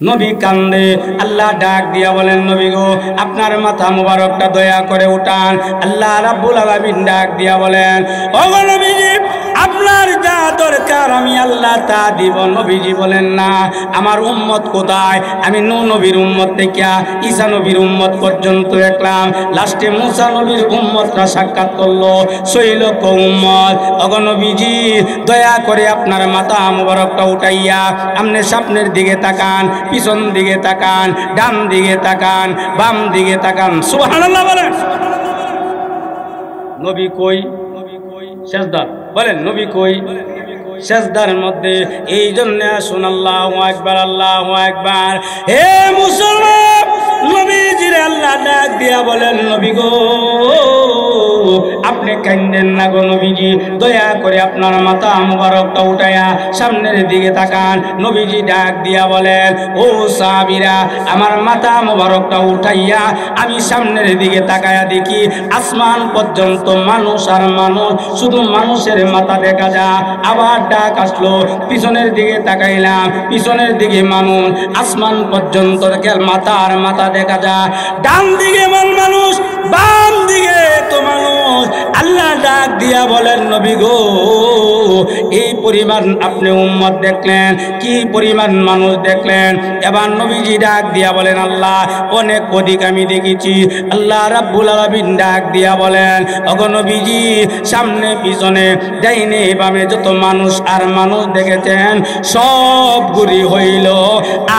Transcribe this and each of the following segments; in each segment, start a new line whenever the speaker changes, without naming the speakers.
নবী কান্দে, আল্লাহ ডাক দিয়া বলেন, নবী গো আপনার মাথা মুবারকটা দয়া করে উঠান। আল্লাহ রাব্বুল আলামিন ডাক দিয়া বলেন, ওগো নবীজি আপনার যা দরকার আমি আল্লাহ তা দিব। নবীজি বলেন, না আমার উম্মত কোথায়? আমি নূহ নবীর উম্মত থেকে ঈসা নবীর উম্মত পর্যন্ত দেখলাম, লাস্টে মুসা নবীর উম্মতরা সাক্ষাৎ করলো, 6 লক্ষ উম্মত। ওগো নবীজি দয়া করে আপনার মাথা মুবারকটা উঠাইয়া আপনি সামনের দিকে তাকান, পিছন দিকে তাকান, ডান দিকে তাকান, বাম দিকে তাকান। সুবহানাল্লাহ বলেন। নবী কই? সেজদা বলেন, নবী কই? সেজদার মধ্যে। এই জন্য আসুন আল্লাহু আকবার, আল্লাহু আকবার। হে মুসলমান, নবীজির আল্লাহ ডাক দিয়া বলেন, নবী গো আপনি কান্দেন না গো নবীজি, দয়া করে আপনার মাথা মুবারকটা উঠায়া সামনের দিকে তাকান। নবীজি ডাক দিয়া বলেন, ও সাহাবীরা আমার মাথা মুবারকটা উঠাইয়া আমি সামনের দিকে তাকায়া দেখি আসমান পর্যন্ত মানুষ আর মানুষ, শুধু মানুষের মাথা দেখা যায়। আবার ডাক আসলো, পিছনের দিকে তাকাইলাম, পিছনের দিকে মানুষ, আসমান পর্যন্ত মাথা আর মাথা দেখা যায়। ডান দিকে মানুষ, বাম দিকে তো মানুষ। আল্লাহ ডাক দিয়া বলেন, নবী গো এই পরিমাণ আপনি উম্মত দেখলেন, কি পরিমাণ মানুষ দেখলেন? এবার নবীজি ডাক দিয়া বলেন, আল্লাহ অনেক অধিক আমি দেখেছি। আল্লাহ রাব্বুল আলামিন ডাক দিয়া বলেন, ওগো নবীজি সামনে পিছনে ডাইনে বামে যত মানুষ আর মানুষ দেখেছেন সবগুলি হইল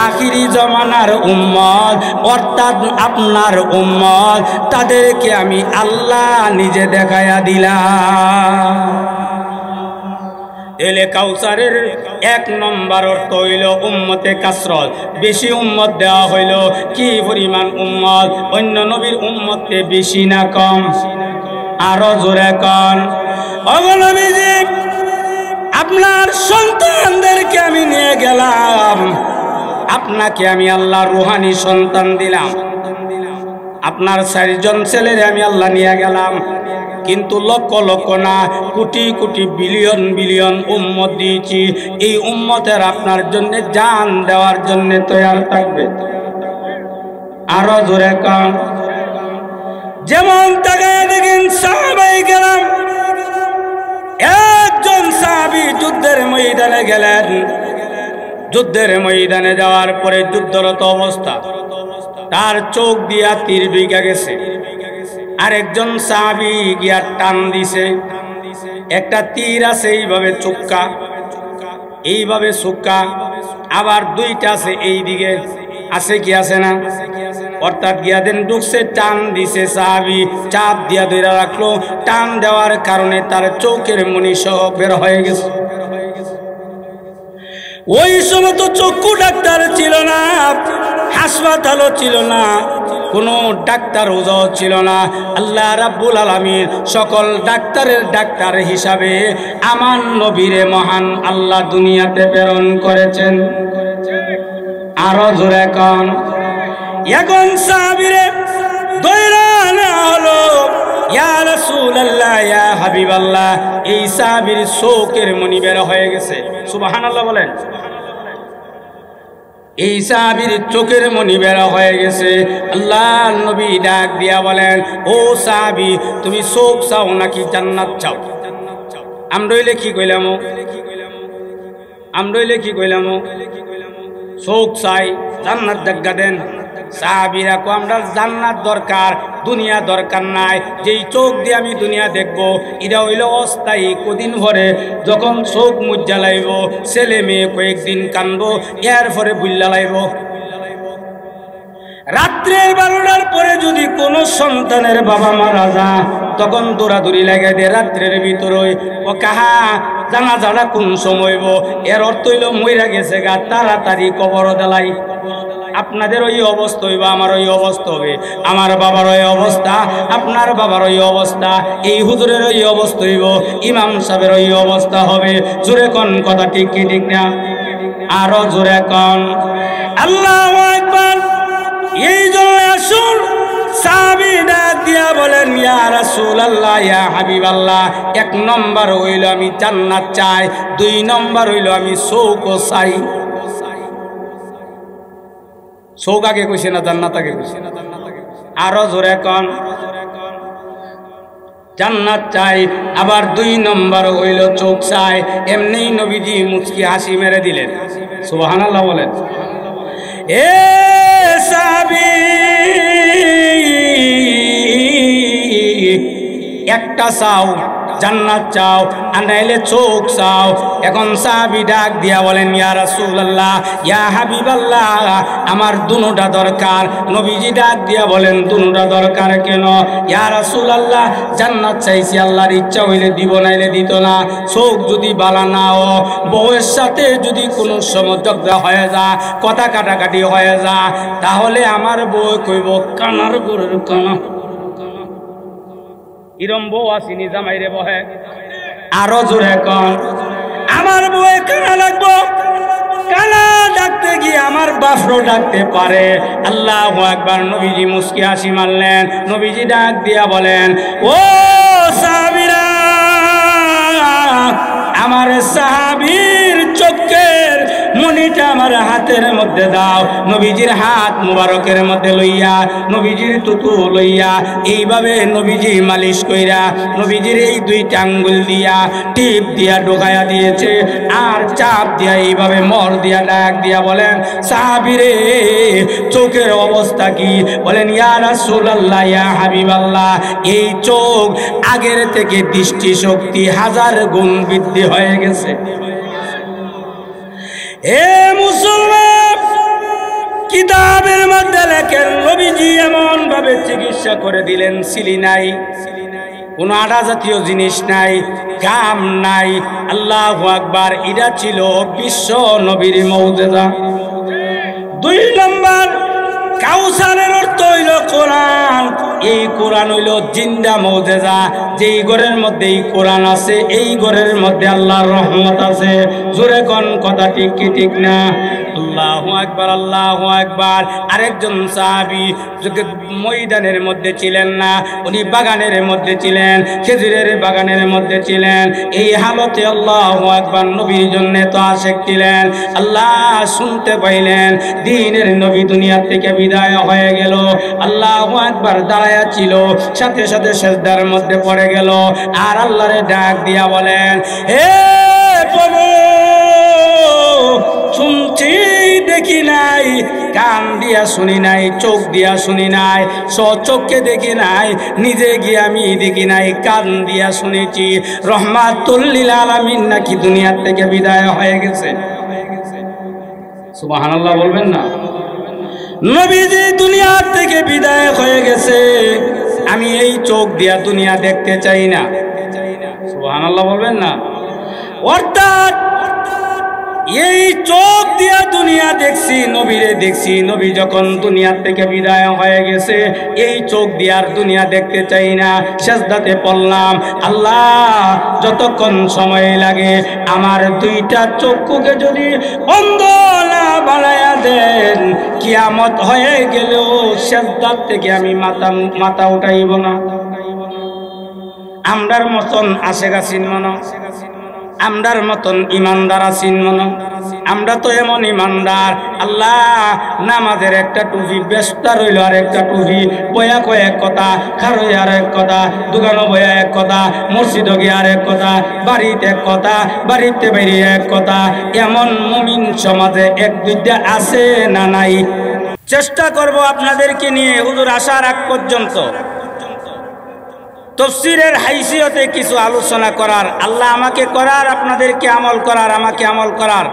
আখিরি জমানার উম্মত, অর্থাৎ আপনার উম্মত। তাদেরকে আমি আল্লাহ নিজে দেখায়া দিলাম। এলে কাউসারের 1 নম্বর অর্থ হইল উম্মতে কাসরত, বেশি উম্মত দেওয়া হইল। কি পরিমাণ উম্মত? অন্য নবীর উম্মতে বেশি না কম? আরো জোরে কন। ওগো নবীজি আপনার সন্তানদেরকে আমি নিয়ে গেলাম, আপনাকে আমি আল্লাহ রুহানি সন্তান দিলাম। আপনার 4 জন ছেলের আমি আল্লাহ নিয়ে গেলাম, কিন্তু লক্ষ লক্ষ না কোটি কোটি বিলিয়ন বিলিয়ন উম্মত দিয়েছি। এই উম্মতের আপনার জন্য জান দেওয়ার জন্য তৈরি থাকবে। আরো জোরে কম। যেমন তাকায় দেখেন সাহাবায়ে কেরাম, একজন সাহাবী যুদ্ধের ময়দানে গেলেন, যুদ্ধের ময়দানে যাওয়ার পরে যুদ্ধরত অবস্থা, তার চোখ দিয়া তীর ঢুইকা গেছে। আরেকজন সাহাবী গিয়া টান দিছে, একটা তীর আছে এইভাবে চুক্কা, এইভাবে চুক্কা, আবার 2টা আছে এই দিকে, আছে কি আছে না? অর্থাৎ গিয়া দেন ঢুকছে, টান দিছে, সাহাবী চাপ দিয়া ধরে রাখলো। টান দেওয়ার কারণে তার চোখের মনি সহ বের হয়ে গেছে। ওই সময় তো চক্ষু ডাক্তার ছিল না, হাসপাতালও ছিল না, কোনো ডাক্তার ওজাও ছিল না। আল্লাহ রাব্বুল আলামিন সকল ডাক্তারের ডাক্তার হিসাবে আমার নবীরে মহান আল্লাহ দুনিয়াতে প্রেরণ করেছেন। আরো জোরে কন। এখন সাহাবীরে দইরা নেওয়া হলো, ইয়া রাসূলুল্লাহ, ইয়া হাবিবাল্লাহ। এই সাহাবীর চোখের মনি বের হয়ে গেছে। সুবহানাল্লাহ বলেন। এই সাহাবীর চোখের মনি বের হয়ে গেছে। আল্লাহ নবী ডাক দিয়া বলেন, ও সাহাবী তুমি চোখ চাও নাকি জান্নাত চাও? আমরইলে কি কইলাম? আমরইলে কি কইলাম? চোখ চাই, জান্নাত দেখা দেন। সাহাবীরা কো আমরা জান্নাত দরকার, দুনিয়া দরকার নাই। যেই চোখ দিয়ে আমি দুনিয়া দেখবো এটা হইল অস্থায়ী, কদিন ভরে যখন চোখ মুজ্জা লাইব, ছেলে মেয়ে কয়েকদিন কানবো, এর পরে বুল্লা লাইব। রাত্রের 12টার পরে যদি কোনো সন্তানের বাবা মারা যায় তখন দৌড়াদৌড়ি লাগাই দেয় রাত্রের ভিতরে, ও কাহা জানাজাটা কোন সময়? এর অর্থ হইল মইরা গেছে গা, তাড়াতাড়ি কবর দেলাই। আপনাদের ওই অবস্থা হইব, আমার ওই অবস্থা হবে। আমার বাবার ওই অবস্থা, আপনার বাবার ওই অবস্থা, এই হুজুরের ওই অবস্থা হইব, ইমাম সাহেবের ওই অবস্থা হবে। জোরে কোন কথা ঠিক কি ঠিক না? আরো জোরে কোন। আল্লাহু আকবার। এই জন্য আসুন সাহাবী ডাক দিয়া বলেন, ইয়া রাসূলুল্লাহ, ইয়া হাবিবাল্লাহ, 1 নম্বর হইল আমি জান্নাত চাই, 2 নম্বর হইল আমি চোখ চাই। চোখ আগে কইছে না জান্নাত আগে কইছে? আরো জোরে কোন জান্নাত চাই। আবার 2 নম্বর হইল চোখ চাই। এমনি নবীজি মুচকি হাসি মেরে দিলেন। সুবহানাল্লাহ বলেন। এ সাহাবী, একটা চাও জান্নাত চাও আর নাইলে চোখ চাও। এখন সাহাবী ডাক দিয়া বলেন, ইয়া রাসূলুল্লাহ, ইয়া হাবিবাল্লাহ, আমার দুনোটা দরকার। নবীজি ডাক দিয়া বলেন, দুনোটা দরকার কেন? ইয়া রাসূলুল্লাহ, জান্নাত চাইছি, আল্লাহর ইচ্ছা হইলে দিব, নাইলে দিত না। চোখ যদি বালা না ও, বউয়ের সাথে যদি কোনো সময় ঝগড়া হয়ে যা, কথা কাটাকাটি হয়ে যা, তাহলে আমার বউ কইব কানার গরুর কানা। ইরম বউ আসিনি জামাইরে বহে। আরো জোরে কন, আমার বউয়ে কানা লাগবো। কানা ডাকতে গিয়ে আমার বাপরও ডাকতে পারে। আল্লাহু আকবার। নবীজি মুস্কি হাসি মারলেন। নবীজি ডাক দিয়া বলেন, ও সাহাবীরা, আমার সাহাবীর চোখের মনিটা আমার হাতের মধ্যে দাও। নবীজির হাত মুবারকের মধ্যে লইয়া, নবীজির তুতু লইয়া এইভাবে নবীজি মালিশ কইরা নবীজির এই 2টা আঙ্গুল দিয়া টিপ দিয়া ঢোকায়া দিয়েছে, আর চাপ দিয়া এইভাবে মর দিয়া ডাক দিয়া বলেন, সাহাবীরে চোখের অবস্থা কি? বলেন, ইয়া রাসূলুল্লাহ, ইয়া হাবিবাল্লাহ, এই চোখ আগের থেকে দৃষ্টি শক্তি 1000 গুণ বৃদ্ধি হয়ে গেছে। এ মুসলমান, কিতাবের মধ্যে লেখেন নবীজি এমন ভাবে চিকিৎসা করে দিলেন, সিলি নাই, কোন আটা জাতীয় জিনিস নাই, ঘাম নাই। আল্লাহু আকবার। এটা ছিল বিশ্ব নবীর মুজিজা। 2 নম্বর, কাউসারের অর্থ হইল কোরআন। এই কোরআন হইল জিন্দা মুজিজা। যেই ঘরের মধ্যে এই কোরআন আছে, এই ঘরের মধ্যে আল্লাহর রহমত আছে। জোরে কোন কথা ঠিক কি ঠিক না? আল্লাহু আকবার, আল্লাহু আকবার। আরেকজন সাহাবী ময়দানের মধ্যে ছিলেন না, উনি বাগানের মধ্যে ছিলেন, খেজুরের বাগানের মধ্যে ছিলেন। এই হালতে আল্লাহু আকবার নবীর জন্য তো আশেক ছিলেন। আল্লাহ শুনতে পাইলেন দ্বীনের নবী দুনিয়া থেকে বিদায় হয়ে গেল। আল্লাহু আকবার দাঁড়ায়া ছিল, সাথে সাথে সিজদার মধ্যে পড়ে গেল, আর আল্লাহরে ডাক দিয়া বলেন, হে প্রভু, শুনছি দেখি নাই, কান দিয়া শুনি নাই, চোখ দিয়া শুনি নাই, চোখকে দেখি নাই, নিজে গিয়ে আমি দেখি নাই, কান দিয়া শুনেছি রহমাতুল লিল আলামিন নাকি দুনিয়ার থেকে বিদায় হয়ে গেছে। সুবহানাল্লাহ বলবেন না? নবীজি দুনিয়ার থেকে বিদায় হয়ে গেছে, আমি এই চোখ দিয়া দুনিয়া দেখতে চাই না। সুবহানাল্লাহ বলবেন না? অর্থাৎ এই চোখ দিয়া দুনিয়া দেখছি, নবীরে দেখছি, নবী যখন দুনিয়ার থেকে বিদায় হয়ে গেছে, এই চোখ দিয়ার দুনিয়া দেখতে চাই না। সিজদাতে পড়লাম, আল্লাহ যতক্ষণ সময় লাগে আমার 2টা চক্ষুকে যদি অন্ধ না বানায়া দেন, কিয়ামত হয়ে গেলেও সিজদার থেকে আমি মাথা উঠাইব না। আমরার মতন আশেক আছেন মনে, আমরার মতন ইমানদার আছেন মনে? আমরা তো এমন ইমানদার, আল্লাহ নামাজের একটা টুপি, ব্যস্তা রইল আর একটা টুপি, বয়া কয়েক কথা, খারই আর এক কথা, দোকানও বয়া এক কথা, মসজিদও গিয়ে আর এক কথা, বাড়িতে এক কথা, বাড়িতে বেরিয়ে এক কথা। এমন মুমিন সমাজে 1-2টা আছে না নাই? চেষ্টা করব আপনাদেরকে নিয়ে হুজুর আসার আগ পর্যন্ত তাফসীরের হাইসিয়তে কিছু আলোচনা করার। আল্লাহ আমাকে করার, আপনাদেরকে আমল করার, আমাকে আমল করার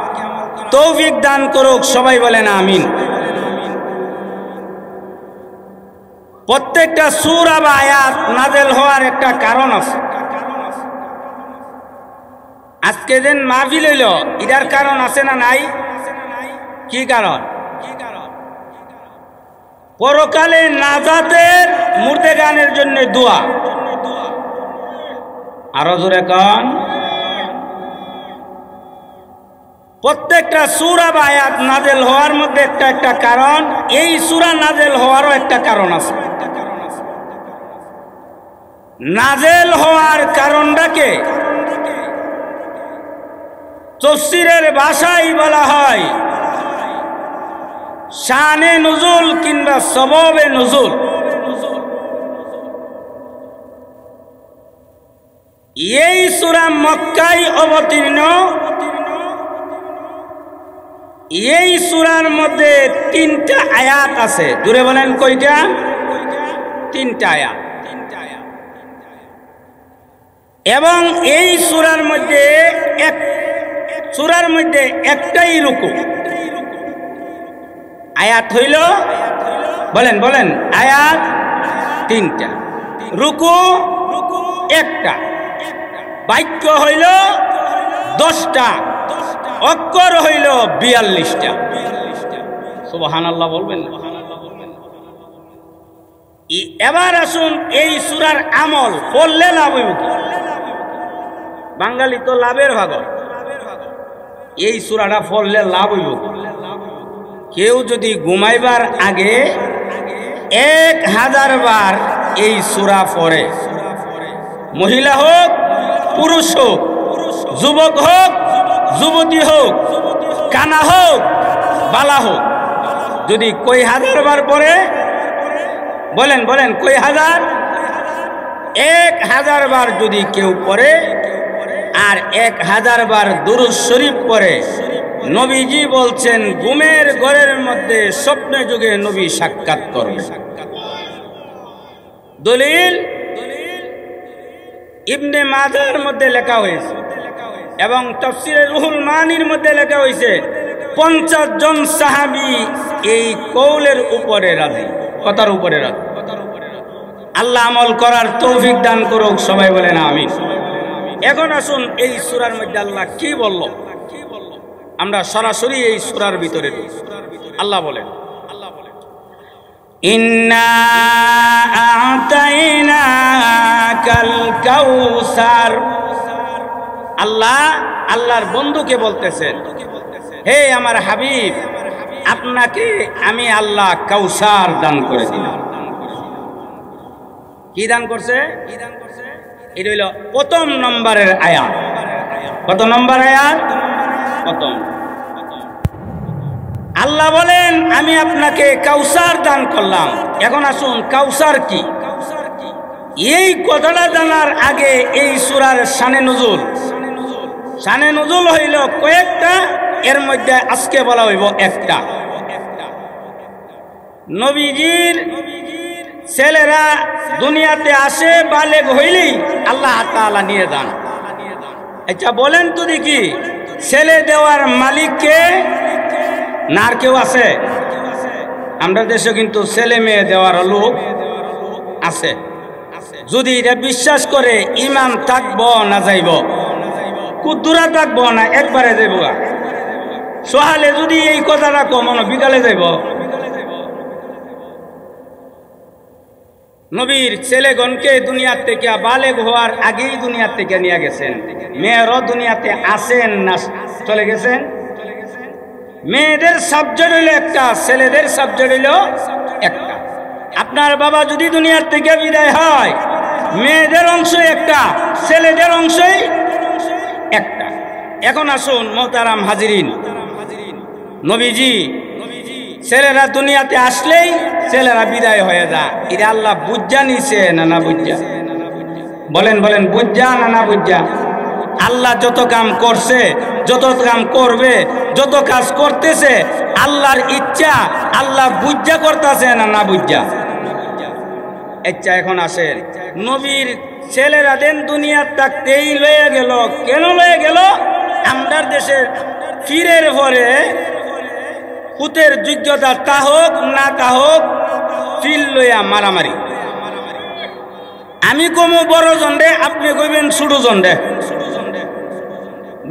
তৌফিক দান করুক। সবাই বলেন আমিন। প্রত্যেকটা সূরা বা আয়াত নাযিল হওয়ার একটা কারণ আছে। আজকে যেন মাহফিল হইল, এটার কারণ আছে না নাই? কি কারণ? পরকালে নাজাতের মুর্দেগানের জন্য দোয়া। আরো জোরে কন। প্রত্যেকটা সূরা বা আয়াত নাযিল হওয়ার মধ্যে একটা কারণ, এই সূরা নাযিল হওয়ারও একটা কারণ আছে। নাযিল হওয়ার কারণটাকে তাফসীরের ভাষায় বলা হয় শানে নুজুল কিংবা সববে নুজুল, এই সূরা মক্কায় অবতীর্ণ। এই সূরার মধ্যে 3টা আয়াত আছে। জুড়ে বলেন কয়টা? 3টা আয়াত। এবং এই সূরার মধ্যে একটাই রুকু। আয়াত হইল, বলেন বলেন, আয়াত 3টা, রুকু একটা, বাক্য হইল 10টা, অক্ষর হইল 42টা। সুবহানাল্লাহ বলবেন। এবার আসুন এই সূরার আমল করলে লাভ হইব কি? বাঙালি তো লাভের ভাগর। এই সূরাটা পড়লে লাভ হইব। কেউ যদি ঘুমাইবার আগে 1000 বার এই সূরা পড়ে, মহিলা হোক পুরুষ হোক, যুবক হোক যুবতী হোক, কানা হোক বালা হোক, যদি কই 1000 বার পড়ে, বলেন বলেন কই হাজার? 1000 বার যদি কেউ পড়ে আর 1000 বার দুরূদ শরীফ পড়ে, নবীজি বলছেন ঘুমের ঘরের মধ্যে স্বপ্নে যুগে নবী সাক্ষাৎ করবে। দলিল ইবনে মাজার মধ্যে লেখা হয়েছে এবং তাফসীরে রুহুল মানির মধ্যে লেখা হয়েছে 50 জন সাহাবী এই কওলের উপরে রাজি, কথার উপরে রাজি। আল্লাহ আমল করার তৌফিক দান করুক, সবাই বলেন আমিন। এখন আসুন এই সূরার মধ্যে আল্লাহ কি বলল, আমরা সরাসরি এই সূরার ভিতরে। আল্লাহ বলেন, ইন্না আ'তাইনাকাল কাউসার। আল্লাহর বন্ধুকে বলতেছেন, হে আমার হাবিব, আপনাকে আমি আল্লাহ কাউসার দান করে দিলাম। কি দান করছে? এটা হইল 1ম নম্বরের আয়াত। কত নম্বর আয়াত? প্রথম। আল্লাহ বলেন আমি আপনাকে কাউসার দান করলাম। এখন আসুন কাউসার কি? এই কথাটা জানার আগে এই সূরার শানে নুজুল হইল কয়েকটা, এর মধ্যে আজকে বলা হইব একটা। নবীজির ছেলেরা দুনিয়াতে আসে, বালেগ হইলেই আল্লাহ তাআলা নিয়ে যান। আচ্ছা বলেন তো দেখি, ছেলে দেওয়ার মালিক কে? না আর কেউ আছে? আমরা দেশে কিন্তু ছেলে মেয়ে দেওয়ার লোক আছে। যদি এটা বিশ্বাস করে ইমান থাকবো না যাইব, কুদ্দুরা থাকবো না একবারে যাইব। সোহালে যদি এই কথাটা কমন বিকালে যাইব। নবীর ছেলেগণকে দুনিয়ার থেকে বালেগ হওয়ার আগেই দুনিয়ার থেকে নিয়ে গেছেন। মেয়েরও দুনিয়াতে আসেন না চলে গেছেন। মেয়েদের সাবজেক্ট হইল একটা, ছেলেদের সাবজেক্ট হইল একটা। আপনার বাবা যদি দুনিয়ার থেকে বিদায় হয়, মেয়েদের অংশ একটা, ছেলেদের অংশই একটা। এখন আসুন মোহতারাম হাজিরিন, নবীজি ছেলেরা দুনিয়াতে আসলেই ছেলেরা বিদায় হয়ে যায়। এটা আল্লাহ বুঝা নিছে না বুঝা? বলেন বলেন, বুঝা না বুঝা? আল্লাহ যত কাম করছে, যত কাম করবে, যত কাজ করতেছে, আল্লাহর ইচ্ছা আল্লাহ বুঝা করতেছে না বুঝা? ইচ্ছা। এখন আসেন, নবীর ছেলেরা দেন দুনিয়ার থাকতেই লয়ে গেল। কেন লয়ে গেল? আমাদের দেশের ফিরের পরে পুতের যোগ্যতা তা হোক না তা হোক, ফিল লইয়া মারামারি। আমি কমু বড় জন্ডে, আপনি কইবেন ছোট জন্ডে।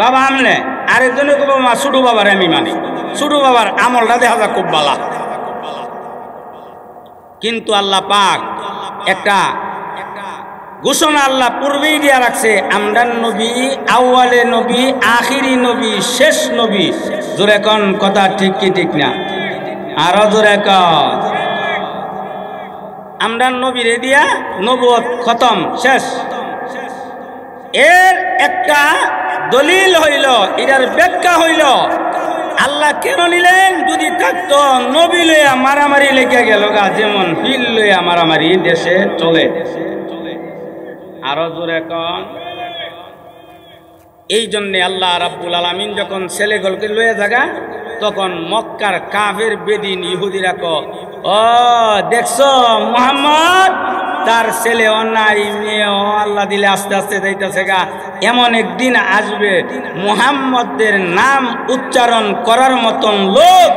বাবা আমনে আরেকজনে কব মা ছোট বাবার আমি মানি। ছোট বাবার আমলটা দেখা যায় খুব বালা। কিন্তু আল্লাহ পাক একটা ঘোষণা আল্লাহ পূর্বেই দিয়া রাখছে, আমরা নবী, আউয়ালে নবী, আখিরি নবী, শেষ নবী। জোরে কোন কথা ঠিক কি ঠিক না? আরো জোরে কন। আমরা নবীরে দিয়া নবুয়ত খতম, শেষ। এর একটা দলিল হইল, এটার ব্যাখ্যা হইল আল্লাহ কেন নিলেন? যদি থাকতো নবী লইয়া মারামারি লেগে গেল গা, যেমন হিল লইয়া মারামারি দেশে চলে। আরো জোরে কন। এই জন্যে আল্লাহ রাব্বুল আলামিন যখন ছেলেগুলোকে লইয়া জাগা, তখন মক্কার কাফের বেদিন ইহুদিরা ক, ও দেখছো মুহাম্মদ তার ছেলেও নাই মেয়েও আল্লাহ দিলে আস্তে আস্তে যাইতেছে গা, এমন একদিন আসবে মুহাম্মদের নাম উচ্চারণ করার মতন লোক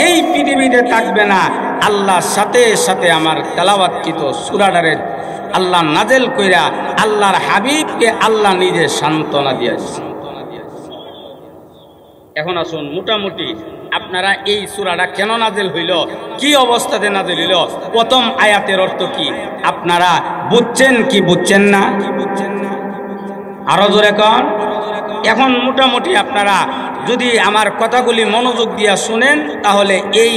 এই পৃথিবীতে থাকবে না। আল্লাহর সাথে সাথে আমার তেলাওয়াতকৃত সূরাটারে আল্লাহ নাজেল কইরা আল্লাহর হাবিবকে আল্লাহ নিজে সান্ত্বনা দিয়েছে। এখন আসুন মোটামুটি আপনারা এই সূরাটা কেন নাজেল হইল, কি অবস্থাতে নাজেল হইল, প্রথম আয়াতের অর্থ কি আপনারা বুঝছেন কি বুঝছেন না? আরো জোরে কন। এখন মোটামুটি আপনারা যদি আমার কথাগুলি মনোযোগ দিয়া শুনেন, তাহলে এই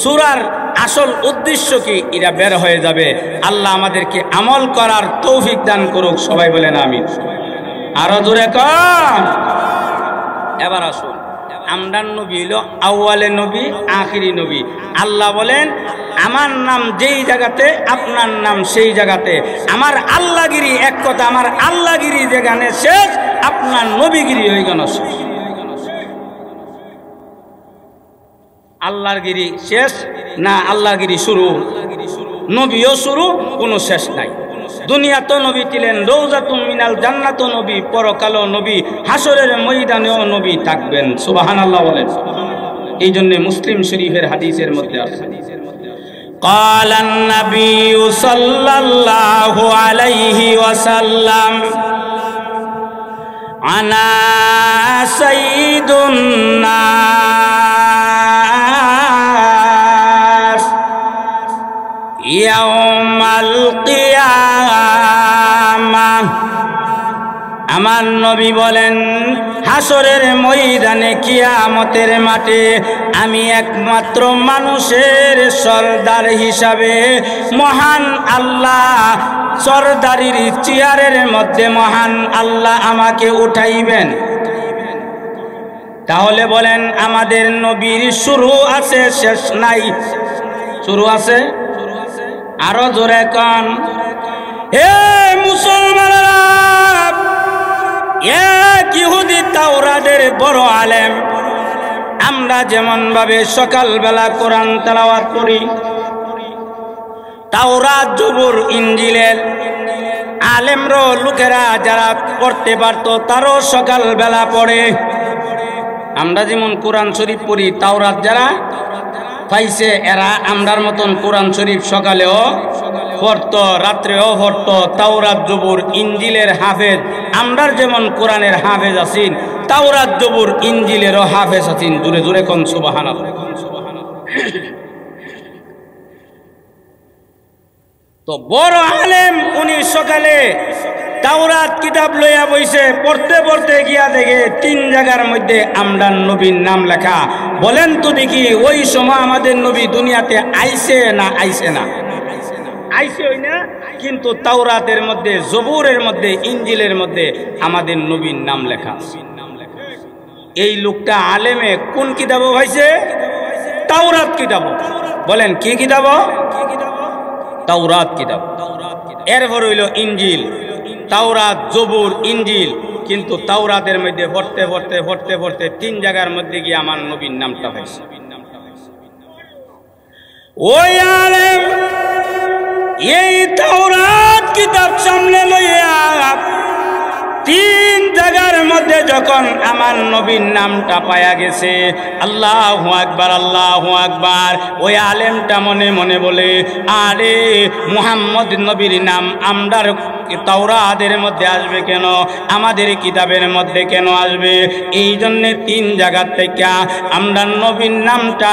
সূরার আসল উদ্দেশ্য কি এটা বের হয়ে যাবে। আল্লাহ আমাদেরকে আমল করার তৌফিক দান করুক, সবাই বলেন আমিন। আরো জোরে কন। এবার আসুন, আমরার নবী হইল আউয়ালে নবী, আখিরি নবী। আল্লাহ বলেন আমার নাম যেই জায়গাতে আপনার নাম সেই জায়গাতে। আমার আল্লাহগিরি এক কথা, আমার আল্লাহগিরি যেখানে শেষ আপনার নবীগিরি হয়ে গেল শেষ। আল্লাহগিরি শেষ না আল্লাহগিরি শুরু? নবীও শুরু, কোনো শেষ নাই। দুনিয়াতো নবী ছিলেন, রওজাতুম মিনাল জান্নাতো নবী, পরকালও নবী, হাসরের ময়দানেও নবী থাকবেন। সুবহানাল্লাহ বলেন। এই জন্য মুসলিম শরীফের হাদিসের মধ্যে আছে, ক্বালান নবিয়্যু সাল্লাল্লাহু আলাইহি ওয়াসাল্লাম আনা সাইয়্যিদুন নাস ইয়াউমাল কিয়ামাহ। আমার নবী বলেন হাসরের ময়দানে কিয়ামতের মাঠে আমি একমাত্র মানুষের সরদার হিসাবে মহান আল্লাহ সরদারির চেয়ারের মধ্যে মহান আল্লাহ আমাকে উঠাইবেন। তাহলে বলেন আমাদের নবীর শুরু আছে শেষ নাই? শুরু আছে। আরো জোরে কন। হে মুসলমানেরা, এক ইহুদি তাওরাতের বড় আলেম, আমরা যেমন ভাবে সকালবেলা কোরআন তেলাওয়াত করি, তাওরাত জবুর ইনজিলের আলেমরও লোকেরা যারা পড়তে পারতো তারও সকালবেলা পড়ে। আমরা যেমন কোরআন শরীফ পড়ি, তাওরাত যারা পাইছে এরা আমরার মতন কোরআন শরীফ সকালেও পড়তো, রাত্রেও পড়তো। তাওরাত জবুর ইনজিলের হাফেজ, আমরার যেমন কোরআনের হাফেজ আছেন, তাওরাত জবুর ইনজিলেরও হাফেজ আছেন। জোরে জোরে কোন সুবহানাল্লাহ। তো বড় আলেম উনি সকালে তাওরাত কিতাব লইয়া বইছে, পড়তে পড়তে গিয়া দেখে 3 জায়গার মধ্যে আমরার নবীর নাম লেখা। বলেন তো দেখি ওই সময় আমাদের নবী দুনিয়াতে আইছে না আইছে না? আইছে হই না, কিন্তু তাওরাতের মধ্যে, জবুরের মধ্যে, ইনজিলের মধ্যে আমাদের নবীর নাম লেখা। এই লোকটা আলেমে কোন কিতাবও পাইছে? তাওরাত কিতাব। বলেন কি কিতাব? তাওরাত কিতাব। এরপর হইল ইনজিল। তাওরাত, জবুর, ইনজিল। কিন্তু তাওরাতের মধ্যে পড়তে পড়তে পড়তে পড়তে 3 জায়গার মধ্যে গিয়ে আমার নবীর নামটা পাইছে। ওই আলেম এই তাওরাত কিতাব সামনে লইয়া 3 জায়গার মধ্যে যখন আমার নবীর নামটা পায়া গেছে, আল্লাহু আকবার, আল্লাহু আকবার, ওই আলেমটা মনে মনে বলে, আরে মুহাম্মদ নবীর নাম আমরার তাওরাতের মধ্যে আসবে কেন, আমাদের কিতাবের মধ্যে কেন আসবে? এই জন্যে 3 জায়গার থেকে আমরা নবীর নামটা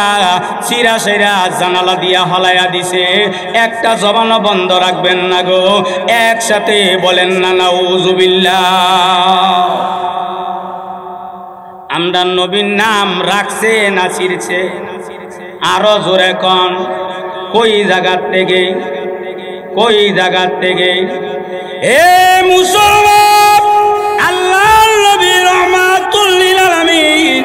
সিরা সেরা জানালা দিয়া হলাইয়া দিছে। একটা জবানও বন্ধ রাখবেন না গো, একসাথে বলেন না নাউজুবিল্লাহ। আমরা নবীর নাম রাখছে না ছিড়ছে? আরো জোরে কন। কই জায়গার থেকে, কই জায়গার থেকে? হে মুসলমান, আল্লাহর নবী রাহমাতুল লিল আলামিন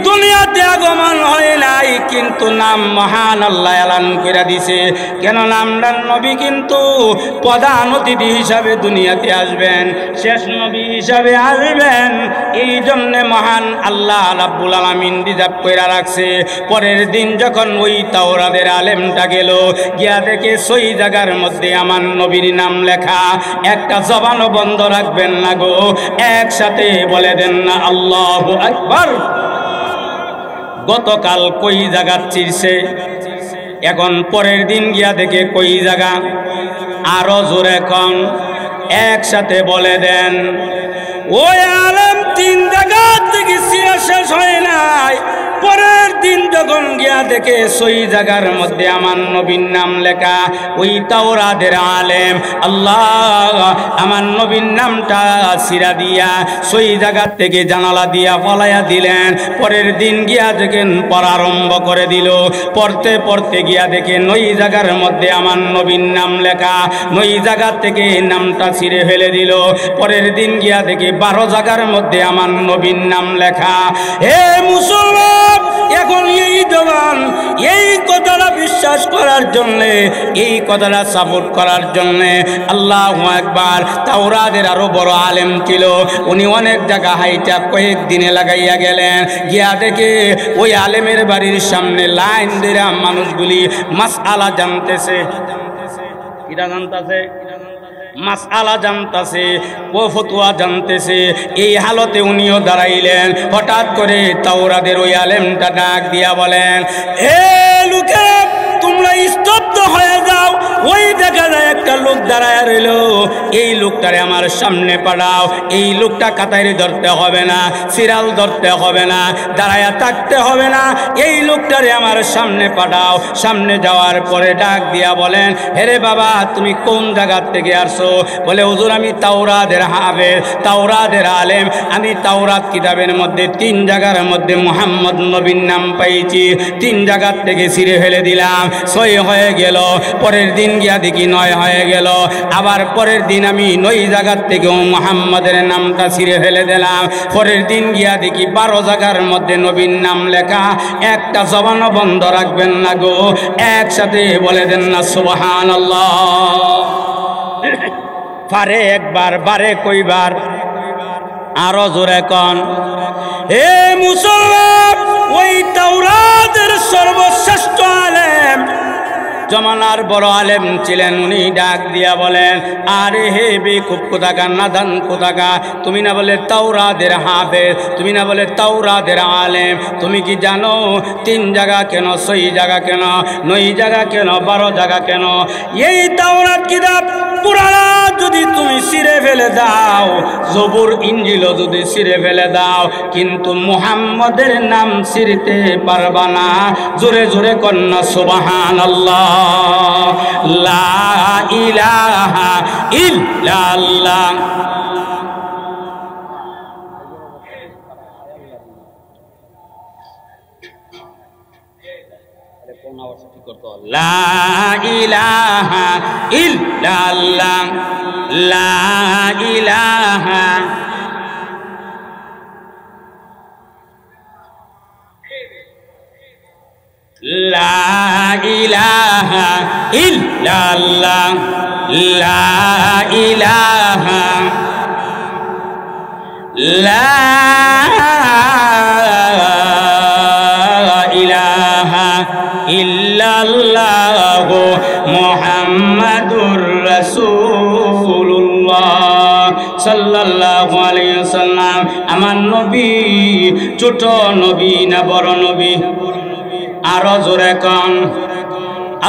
দুনিয়াতে আগমন হয় নাই, কিন্তু নাম মহান আল্লাহ এলান করে দিছে। কেন নামদার নবী কিন্তু প্রধান অতিথি হিসাবে দুনিয়াতে আসবেন, শেষ নবী হিসাবে আসবেন। এই জন্যে মহান আল্লাহ রাব্বুল আলামিন রিজার্ভ করে রাখছে। পরের দিন যখন ওই তাওরাতের আলেমটা গেল, গিয়া দেখে সই জায়গার মধ্যে আমার নবীর নাম লেখা। একটা জবানও বন্ধ রাখবেন না গো, একসাথে বলে দেন না আল্লাহু আকবার। গতকাল কই জায়গা চিরছে, এখন পরের দিন গিয়া দেখে কই জায়গা। আরো জোরে কন, একসাথে বলে দেন। ওই আলেম 3 জায়গা থেকে চিরা শেষ হয় নাই, পরের দিন যখন গিয়া দেখে সই জায়গার মধ্যে আমার নবীর নাম লেখা। ওই তাওরাতের আলেম আল্লাহ আমার নবীর নামটা সিরা দিয়া সই জায়গার থেকে জানালা দিয়া ফলাইয়া দিলেন। পরের দিন গিয়া দেখেন পড়া আরম্ভ করে দিল। পড়তে পড়তে গিয়া দেখেন ওই জায়গার মধ্যে আমার নবীর নাম লেখা। ওই জায়গার থেকে নামটা ছিঁড়ে ফেলে দিল। পরের দিন গিয়া দেখে 12 জায়গার মধ্যে আমার নবীর নাম লেখা। হে মুসলমান, এখন এই জবান এই কথাটা বিশ্বাস করার জন্যে, এই কথাটা সাপোর্ট করার জন্যে আল্লাহু আকবার। তাওরাতের আরো বড় আলেম ছিল, উনি অনেক জায়গা হাইটা কয়েকদিনে লাগাইয়া গেলেন। গিয়া দেখে ওই আলেমের বাড়ির সামনে লাইন ধরে মানুষগুলি মাসআলা জানতেছে। কিরা জানতেছে? মাসআলা জানতেছে, ও ফতোয়া জানতেছে। এই হালতে উনিও দাঁড়াইলেন। হঠাৎ করে তাওরাতের ওই আলেমটা ডাক দিয়া বলেন, এ লোকেরা তোমরা স্তব্ধ হয়ে যাও। ওই দেখা যায় একটা লোক দাঁড়ায় রইল, এই লোকটারে আমার সামনে পাঠাও। এই লোকটা কাতারে ধরতে হবে না, সিরাল ধরতে হবে না, দাঁড়ায়া থাকতে হবে না, এই লোকটারে আমার সামনে পাঠাও। সামনে যাওয়ার পরে ডাক দিয়া বলেন, হেরে বাবা তুমি কোন জায়গার থেকে আসছো? বলে হুজুর আমি তাওরাতের হাফেজ, তাওরাতের আলেম। আমি তাওরাত কিতাবের মধ্যে 3 জায়গার মধ্যে মুহাম্মদ নবীর নাম পাইছি, 3 জায়গার থেকে ছিঁড়ে ফেলে দিলাম, 6 হয়ে গেল। পরের দিন গিয়া দেখি 9 হয়ে গেল। আবার পরের দিন আমি 9 জায়গার থেকেও মুহাম্মাদের নামটা ছিঁড়ে ফেলে দিলাম। পরের দিন গিয়া দেখি 12 জায়গার মধ্যে নবীর নাম লেখা। একটা জবানও বন্ধ রাখবেন না গো, একসাথে বলে দেন না সুবহানাল্লাহ। পারে একবার, বারে কইবার, আরো জোরে কন। হে মুসলমান, ওই তাওরাতের সর্বশ্রেষ্ঠ আলেম, জমানার বড় আলেম ছিলেন, উনি ডাক দিয়া বলেন, আরে হে বেকুব কোথাকার, নাদান কোথাকার, তুমি না বলে তাওরাতের হাফেজ, তুমি না বলে তাওরাতের আলেম, তুমি কি জানো 3 জায়গা কেন, 6 জায়গা কেন, 9 জায়গা কেন, 12 জায়গা কেন? এই তাওরাত কিতাব পুরানা যদি তুমি ছিঁড়ে ফেলে দাও, জবুর ইঞ্জিলও যদি ছিঁড়ে ফেলে দাও, কিন্তু মুহাম্মদের নাম ছিঁড়তে পারবা না। জোরে জোরে কন্যা সুবহানাল্লাহ। লা ইলাহা ইল্লাল্লাহ। লা ইলাহা ইল্লাল্লাহ, লা ইলাহা লা ইলাহা ইল্লাল্লাহ, লা ইলাহা লা ইলাহা ইল্লাল্লাহ মুহাম্মাদুর রাসূলুল্লাহ সাল্লাল্লাহু আলাইহি ওয়াসাল্লাম। আমার নবী ছোট নবী না বড় নবী? আরো জোরে কন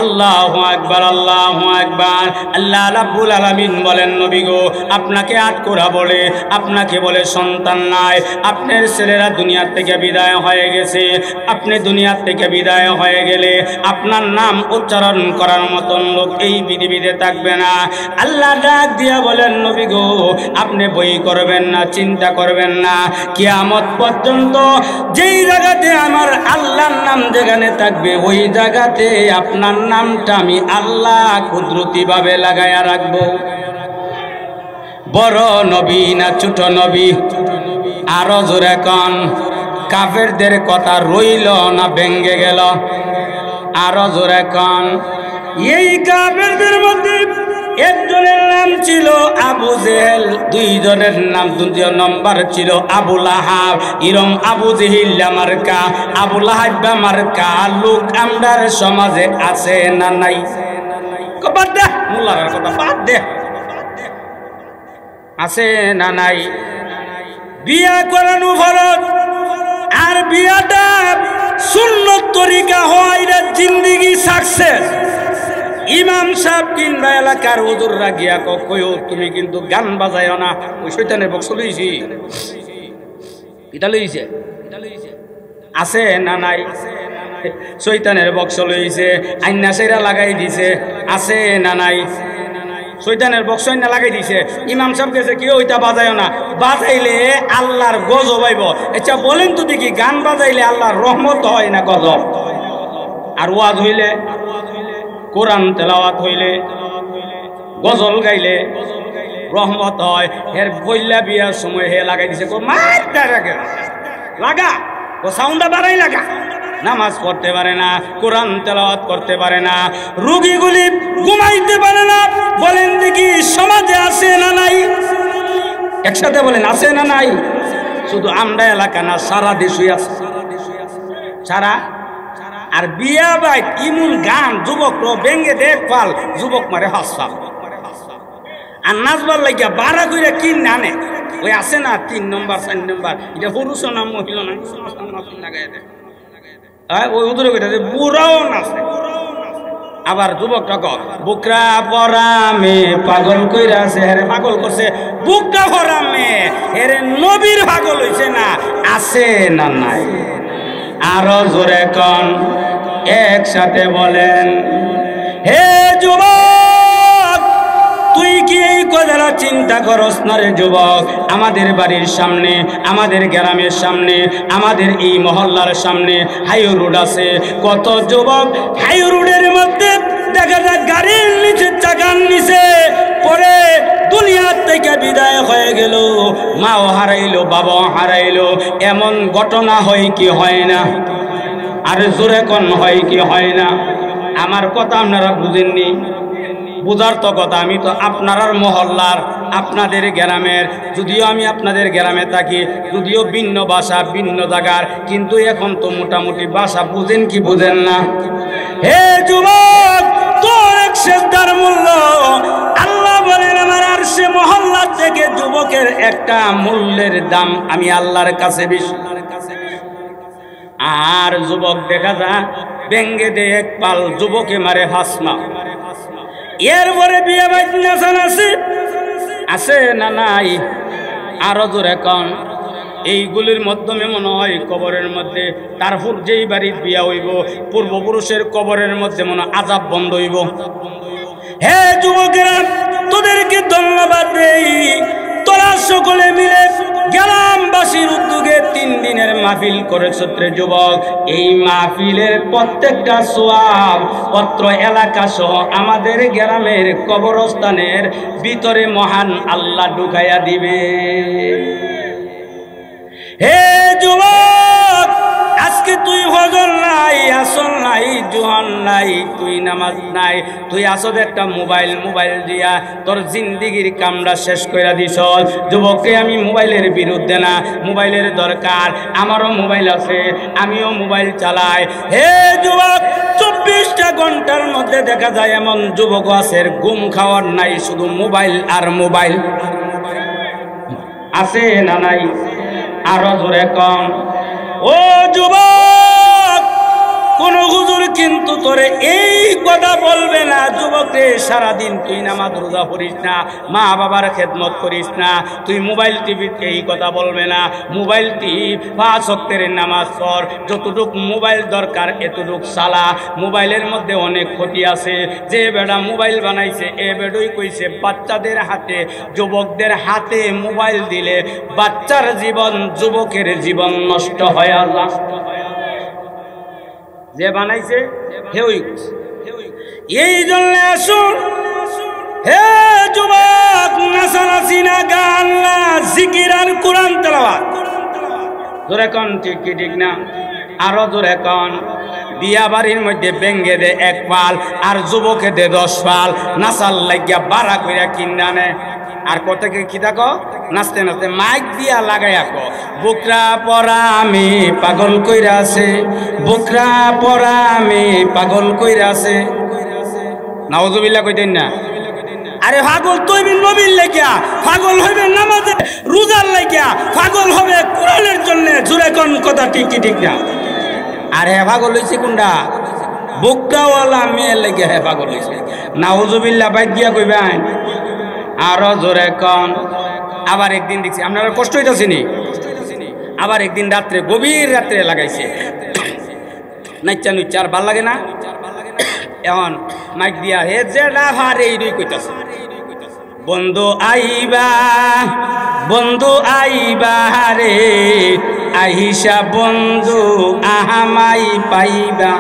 আল্লাহু আকবার, আল্লাহু আকবার। আল্লাহ রাব্বুল আলামিন বলেন, নবী গো আপনাকে আটকোরা বলে, আপনাকে বলে সন্তান নাই, আপনার ছেলেরা দুনিয়ার থেকে বিদায় হয়ে গেছে। আপনি দুনিয়ার থেকে বিদায় হয়ে গেলে আপনার নাম উচ্চারণ করার মতন লোক এই পৃথিবীতে থাকবে না। আল্লাহ ডাক দিয়া বলেন, নবী গো আপনি বই করবেন না, চিন্তা করবেন না, কিয়ামত পর্যন্ত যেই জায়গাতে আমার আল্লাহর নাম যেখানে থাকবে, ওই জায়গাতে আপনার নামটা আমি আল্লাহ কুদরতি ভাবে লাগায়া রাখবো। বড় নবী না ছোট নবী? আরো জোরে কন। কাফেরদের কথা রইল না ভেঙ্গে গেল? আরো জোরে কন। এই কাফেরদের মধ্যে একজনের নাম ছিল আবু জেহেল, দুইজনের নাম দ্বিতীয় নম্বর ছিল আবু লাহাব। ইরম আবু জেহিল মার্কা, আবু লাহাব মার্কা লোক আমরার সমাজে আছে না নাই? বাদ দে মুল্লার কথা, বাদ দে, আছে না নাই? বিয়া করানো ফরজ, আর বিয়াটা সুন্নত তরিকা হয়, এটা জিন্দেগি সাকসেস। ইমাম সাহেব কিংবা এলাকার হুজুররা গিয়া কইও তুমি কিন্তু গান বাজাইও না, ওই শয়তানের বক্স লইছি, এটা লইছে, আছে না নাই? শয়তানের বক্স লইছে, আইনা সেরা লাগাই দিছে, আছে না নাই? শয়তানের বক্স আইনা লাগাই দিছে। ইমাম সাহেব গেছে কেউ ওইটা বাজাইও না, বাজাইলে আল্লাহর গজব হইব। আচ্ছা বলেন তো দেখি, গান বাজাইলে আল্লাহর রহমত হয় না গজব? আর ওয়াজ হইলে, কোরআন তেলাওয়াত হইলে, গজল গাইলে রহমত হয়। এর বইলা বিয়ার সময় হে লাগাই দিছে, লাগা ও সাউন্ডটা বাড়াই লাগা। নামাজ পড়তে পারে না, কোরআন তেলাওয়াত করতে পারে না, রোগীগুলি ঘুমাইতে পারে না। বলেন দেখি সমাজে আছে না নাই? একসাথে বলেন, আছে না নাই? শুধু আমরা এলাকা না, সারা দেশই আছে, সারা। আর বিয়া বাইক ইমুন গান যুবক ভেঙ্গে দেখ পাল, যুবক মারে হাসপাল। আর নাচবার লাগিয়া বাড়া করে কি নানে, ওই আছে না 3 নম্বর 4 নম্বর, এটা পুরুষ না মহিলা না, লাগাই দেয় ওই উদরে কইতাছে বুড়াও নাচে। আবার যুবকটা কয় বুকরা পরামে পাগল কইরাছে, হেরে পাগল করছে, বুকটা পরামে হেরে নবীর পাগল হইছে না, আছে না নাই? আরো জোরে কন, একসাথে বলেন। হে যুবক, তুই কি এই কথাটা চিন্তা করস না রে যুবক? আমাদের বাড়ির সামনে, আমাদের গ্রামের সামনে, আমাদের এই মহল্লার সামনে হাই রোড আছে। কত যুবক হাই রোডের মধ্যে দেখা যায় গাড়ির নিচে, চাকার নিচে পরে দুনিয়ার থেকে বিদায় হয়ে গেল, মাও হারাইলো, বাবাও হারাইলো। এমন ঘটনা হয় কি হয় না? আর জোরে কোন হয় কি হয় না? আমার কথা আপনারা বুঝেননি, বুঝার তো কথা। আমি তো আপনার মহল্লার, আপনাদের গ্রামের, যদিও আমি আপনাদের গ্রামে থাকি, যদিও ভিন্ন ভাষা, ভিন্ন জায়গার, কিন্তু এখন তো মোটামুটি ভাষা বুঝেন কি বুঝেন না? হে যুবক, তোর এক সেজদার মূল্য আল্লাহ বলেন আমার আরশে মহল্লা থেকে যুবকের একটা মূল্যের দাম আমি আল্লাহর কাছে বেশি। আর যুবক দেখা যায় ব্যঙ্গে দে এক পাল, যুবকে মারে হাসমা। এরপরে বিয়ে বাইক নাচান আছে, আছে না নাই? আরো জোরে কন। এইগুলির মাধ্যমে মনে হয় কবরের মধ্যে, তারপর যেই বাড়ির বিয়া হইব পূর্বপুরুষের কবরের মধ্যে মনে আযাব বন্ধ হইব। হে যুবকেরা, তোদেরকে ধন্যবাদ দেই, তোরা সকলে মিলে গ্রামবাসীর উদ্যোগে 3 দিনের মাহফিল করেছ রে যুবক। এই মাহফিলের প্রত্যেকটা সওয়াব পত্র এলাকা সহ আমাদের গ্রামের কবরস্থানের ভিতরে মহান আল্লাহ ঢুকাইয়া দিবে। হে যুবক, আজকে তুই হজর নাই, আসল নাই, জোহান নাই, তুই নামাজ নাই, তুই আসদ একটা মোবাইল দিয়া তোর জিন্দিগির কামরা শেষ করে দিস। যুবককে আমি মোবাইলের বিরুদ্ধে না, মোবাইলের দরকার, আমারও মোবাইল আছে, আমিও মোবাইল চালাই। হে যুবক, 24টা ঘন্টার মধ্যে দেখা যায় এমন যুবক আছে ঘুম খাওয়ার নাই, শুধু মোবাইল আর মোবাইল। আছে না নাই? আরো জোরে কম। ও যুবক, কোন হুজুর কিন্তু তোরে এই কথা বলবে না, যুবকে সারাদিন তুই নামাজ রোজা করিস না, মা বাবার খেদমত করিস না, তুই মোবাইল টিভিতে এই কথা বলবে না। মোবাইল টিপ 5 ওয়াক্তের নামাজ পড়, যতটুক মোবাইল দরকার এতটুক চালা। মোবাইলের মধ্যে অনেক ক্ষতি আছে। যে বেড়া মোবাইল বানাইছে এ বেড়ই কইছে বাচ্চাদের হাতে, যুবকদের হাতে মোবাইল দিলে বাচ্চার জীবন, যুবকের জীবন নষ্ট হয়ে যায়। যে বানাইছে এই জন্য আসুন হে যুবক, নাচানাচি না, গান না, জিকির আর কোরআন তেলাওয়াত, জোরে কন ঠিক কি ঠিক না? আরো জোরে কন। বিয়া বাড়ির মধ্যে বেঙ্গে দে 1 পাল আর যুবকে দে 10 পাল, নাচার লাগিয়া বাড়া কইরা কিনানে। আর কতকে কি থাকো নাচতে নাচতে মাইক দিয়া লাগাই আঁকো, বুকরা পরা আমি পাগল কইরা আছে, বুকরা পরা আমি পাগল কইরা আছে। নাউজুবিল্লাহ কইতেন না? আরে পাগল তুই নবীর লাগিয়া, পাগল হইবে নামাজে রোজার লাগিয়া, পাগল হবে কোরআনের জন্য। জোরে কোন কথা ঠিক কি ঠিক না? আরে পাগল হইছে কোনটা? বুকরাওয়ালা মেয়ের লাগিয়া হে পাগল হইছে। নাউজুবিল্লাহ বাইক দিয়া কইবেন। আরো জোরে কন। আবার একদিন দেখছি, আপনারা কষ্ট হইতাছে নি? আবার একদিন রাত্রে, গভীর রাত্রে লাগাইছে নাইচা নুচ্চা, আর ভাল লাগে না? এখন মাইক দিয়া হে যেটা ভারে এই কইতাছে, বন্ধু আইবা, বন্ধু আইবা রে, আহিসা বন্ধু আহামাই পাইবা।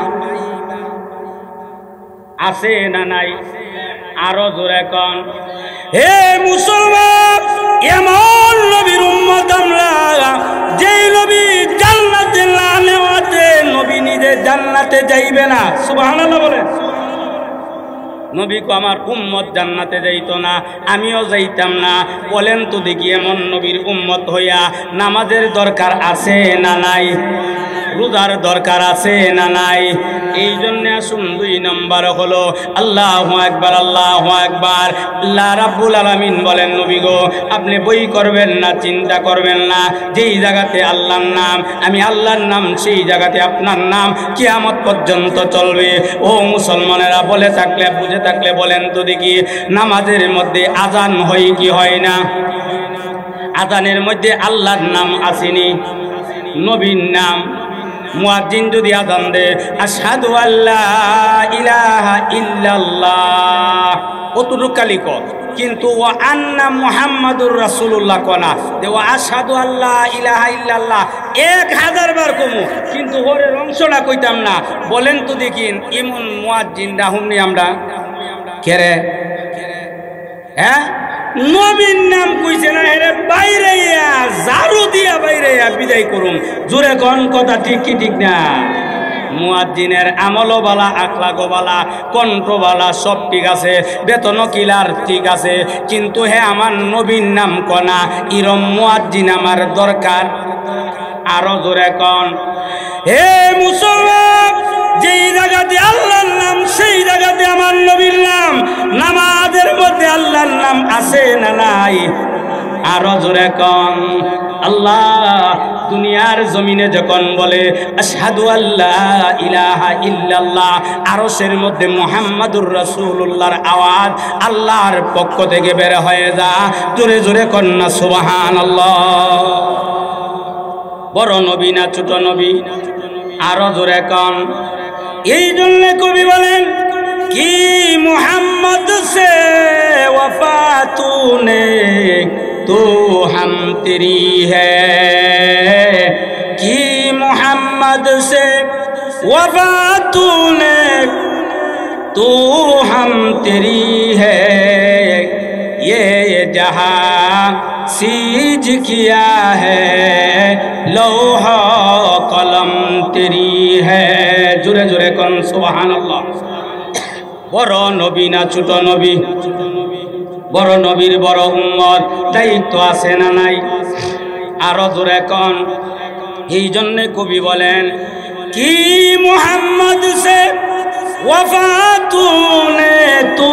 আছে না নাই? আরো জোরে কন। হে মুসলমান, এমন নবীর উম্মত আমরা, যেই নবী জান্নাতে না নেওয়াতে নবী নিজে জান্নাতে যাইবে না। সুবহানাল্লাহ বলে। নবী কো আমার উম্মত জান্নাতে যাইতো না, আমিও যাইতাম না। বলেন তো দেখি, এমন নবীর উম্মত হইয়া নামাজের দরকার আছে না নাই? রোজার দরকার আছে না নাই? এই জন্য আসুন 2 নম্বর হলো আল্লাহু আকবার, আল্লাহু আকবার। আল্লাহ রাব্বুল আলামিন বলেন, নবী গো আপনি বই করবেন না, চিন্তা করবেন না, যেই জায়গাতে আল্লাহর নাম, আমি আল্লাহর নাম, সেই জায়গাতে আপনার নাম কিয়ামত পর্যন্ত চলবে। ও মুসলমানেরা, বলে থাকলে বুঝে থাকলে বলেন তো দেখি, নামাজের মধ্যে আজান হয় কি হয় না? আজানের মধ্যে আল্লাহর নাম আসেনি, নবীর নাম। মুয়াজ্জিন যদি আযান দে, আশহাদু আল্লা ইলাহা ইল্লাল্লাহ, কতটুকু কালি কর, কিন্তু ওয়া আন্না মুহাম্মাদুর রাসূলুল্লাহ কনা দে, ওয়া আশহাদু আল্লা ইলাহা ইল্লাল্লাহ 1000 বার কমু, কিন্তু ওরের অংশটা কইতাম না। বলেন তো দেখিন, ইমন মুয়াজ্জিন রাহুমনি আমরা কেরে? হ্যাঁ, নবীর নাম কইছে না, হেরে বাইরে ঝাড়ু দিয়া বাইরে বিদায় করুন। জোরে কোন কথা ঠিক কি ঠিক না? মুয়াজ্জিনের আমলও বালা, আখলাকও বালা, কণ্ঠ বালা, সব ঠিক আছে, বেতনও কিলার ঠিক আছে, কিন্তু হে আমার নবীর নাম কনা, ইরম মুয়াজ্জিন আমার দরকার। আরো জোরে কোন। হে মুসলমান, যেই জায়গাতে আল্লাহর নাম, সেই জায়গাতে আমার নবীর নাম। নামাজের মধ্যে আল্লাহর নাম আছে না নাই? আরো জোরে কন। আল্লাহ দুনিয়ার জমিনে যখন বলে আশহাদু আল্লা ইলাহা ইল্লাল্লাহ, আরশের মধ্যে মুহাম্মাদুর রাসূলুল্লাহর আওয়াজ আল্লাহর পক্ষ থেকে বের হয়ে যা। জোরে জোরে কন্না সুবহানাল্লাহ। বড় নবী না ছোট নবী? আরো জোরে কন। এই জন্য কবি বলেন, কি মুহাম্মদ সে ওয়াফা তूने तो हम तेरी है, कि मोहम्मद से वफा तूने तो हम तेरी है, ये जहां सीज किया है लौहा कलम तेरी है। जुरे जुरे कौन सुबहानाल्लाह। বড় নবী না ছোট নবী? বড় নবীর বড় উম্মত, দায়িত্ব আছে না নাই? আরো জোরে কন। এই জন্যে কবি বলেন, কি মুহাম্মদ সে ওয়াফা তूने तू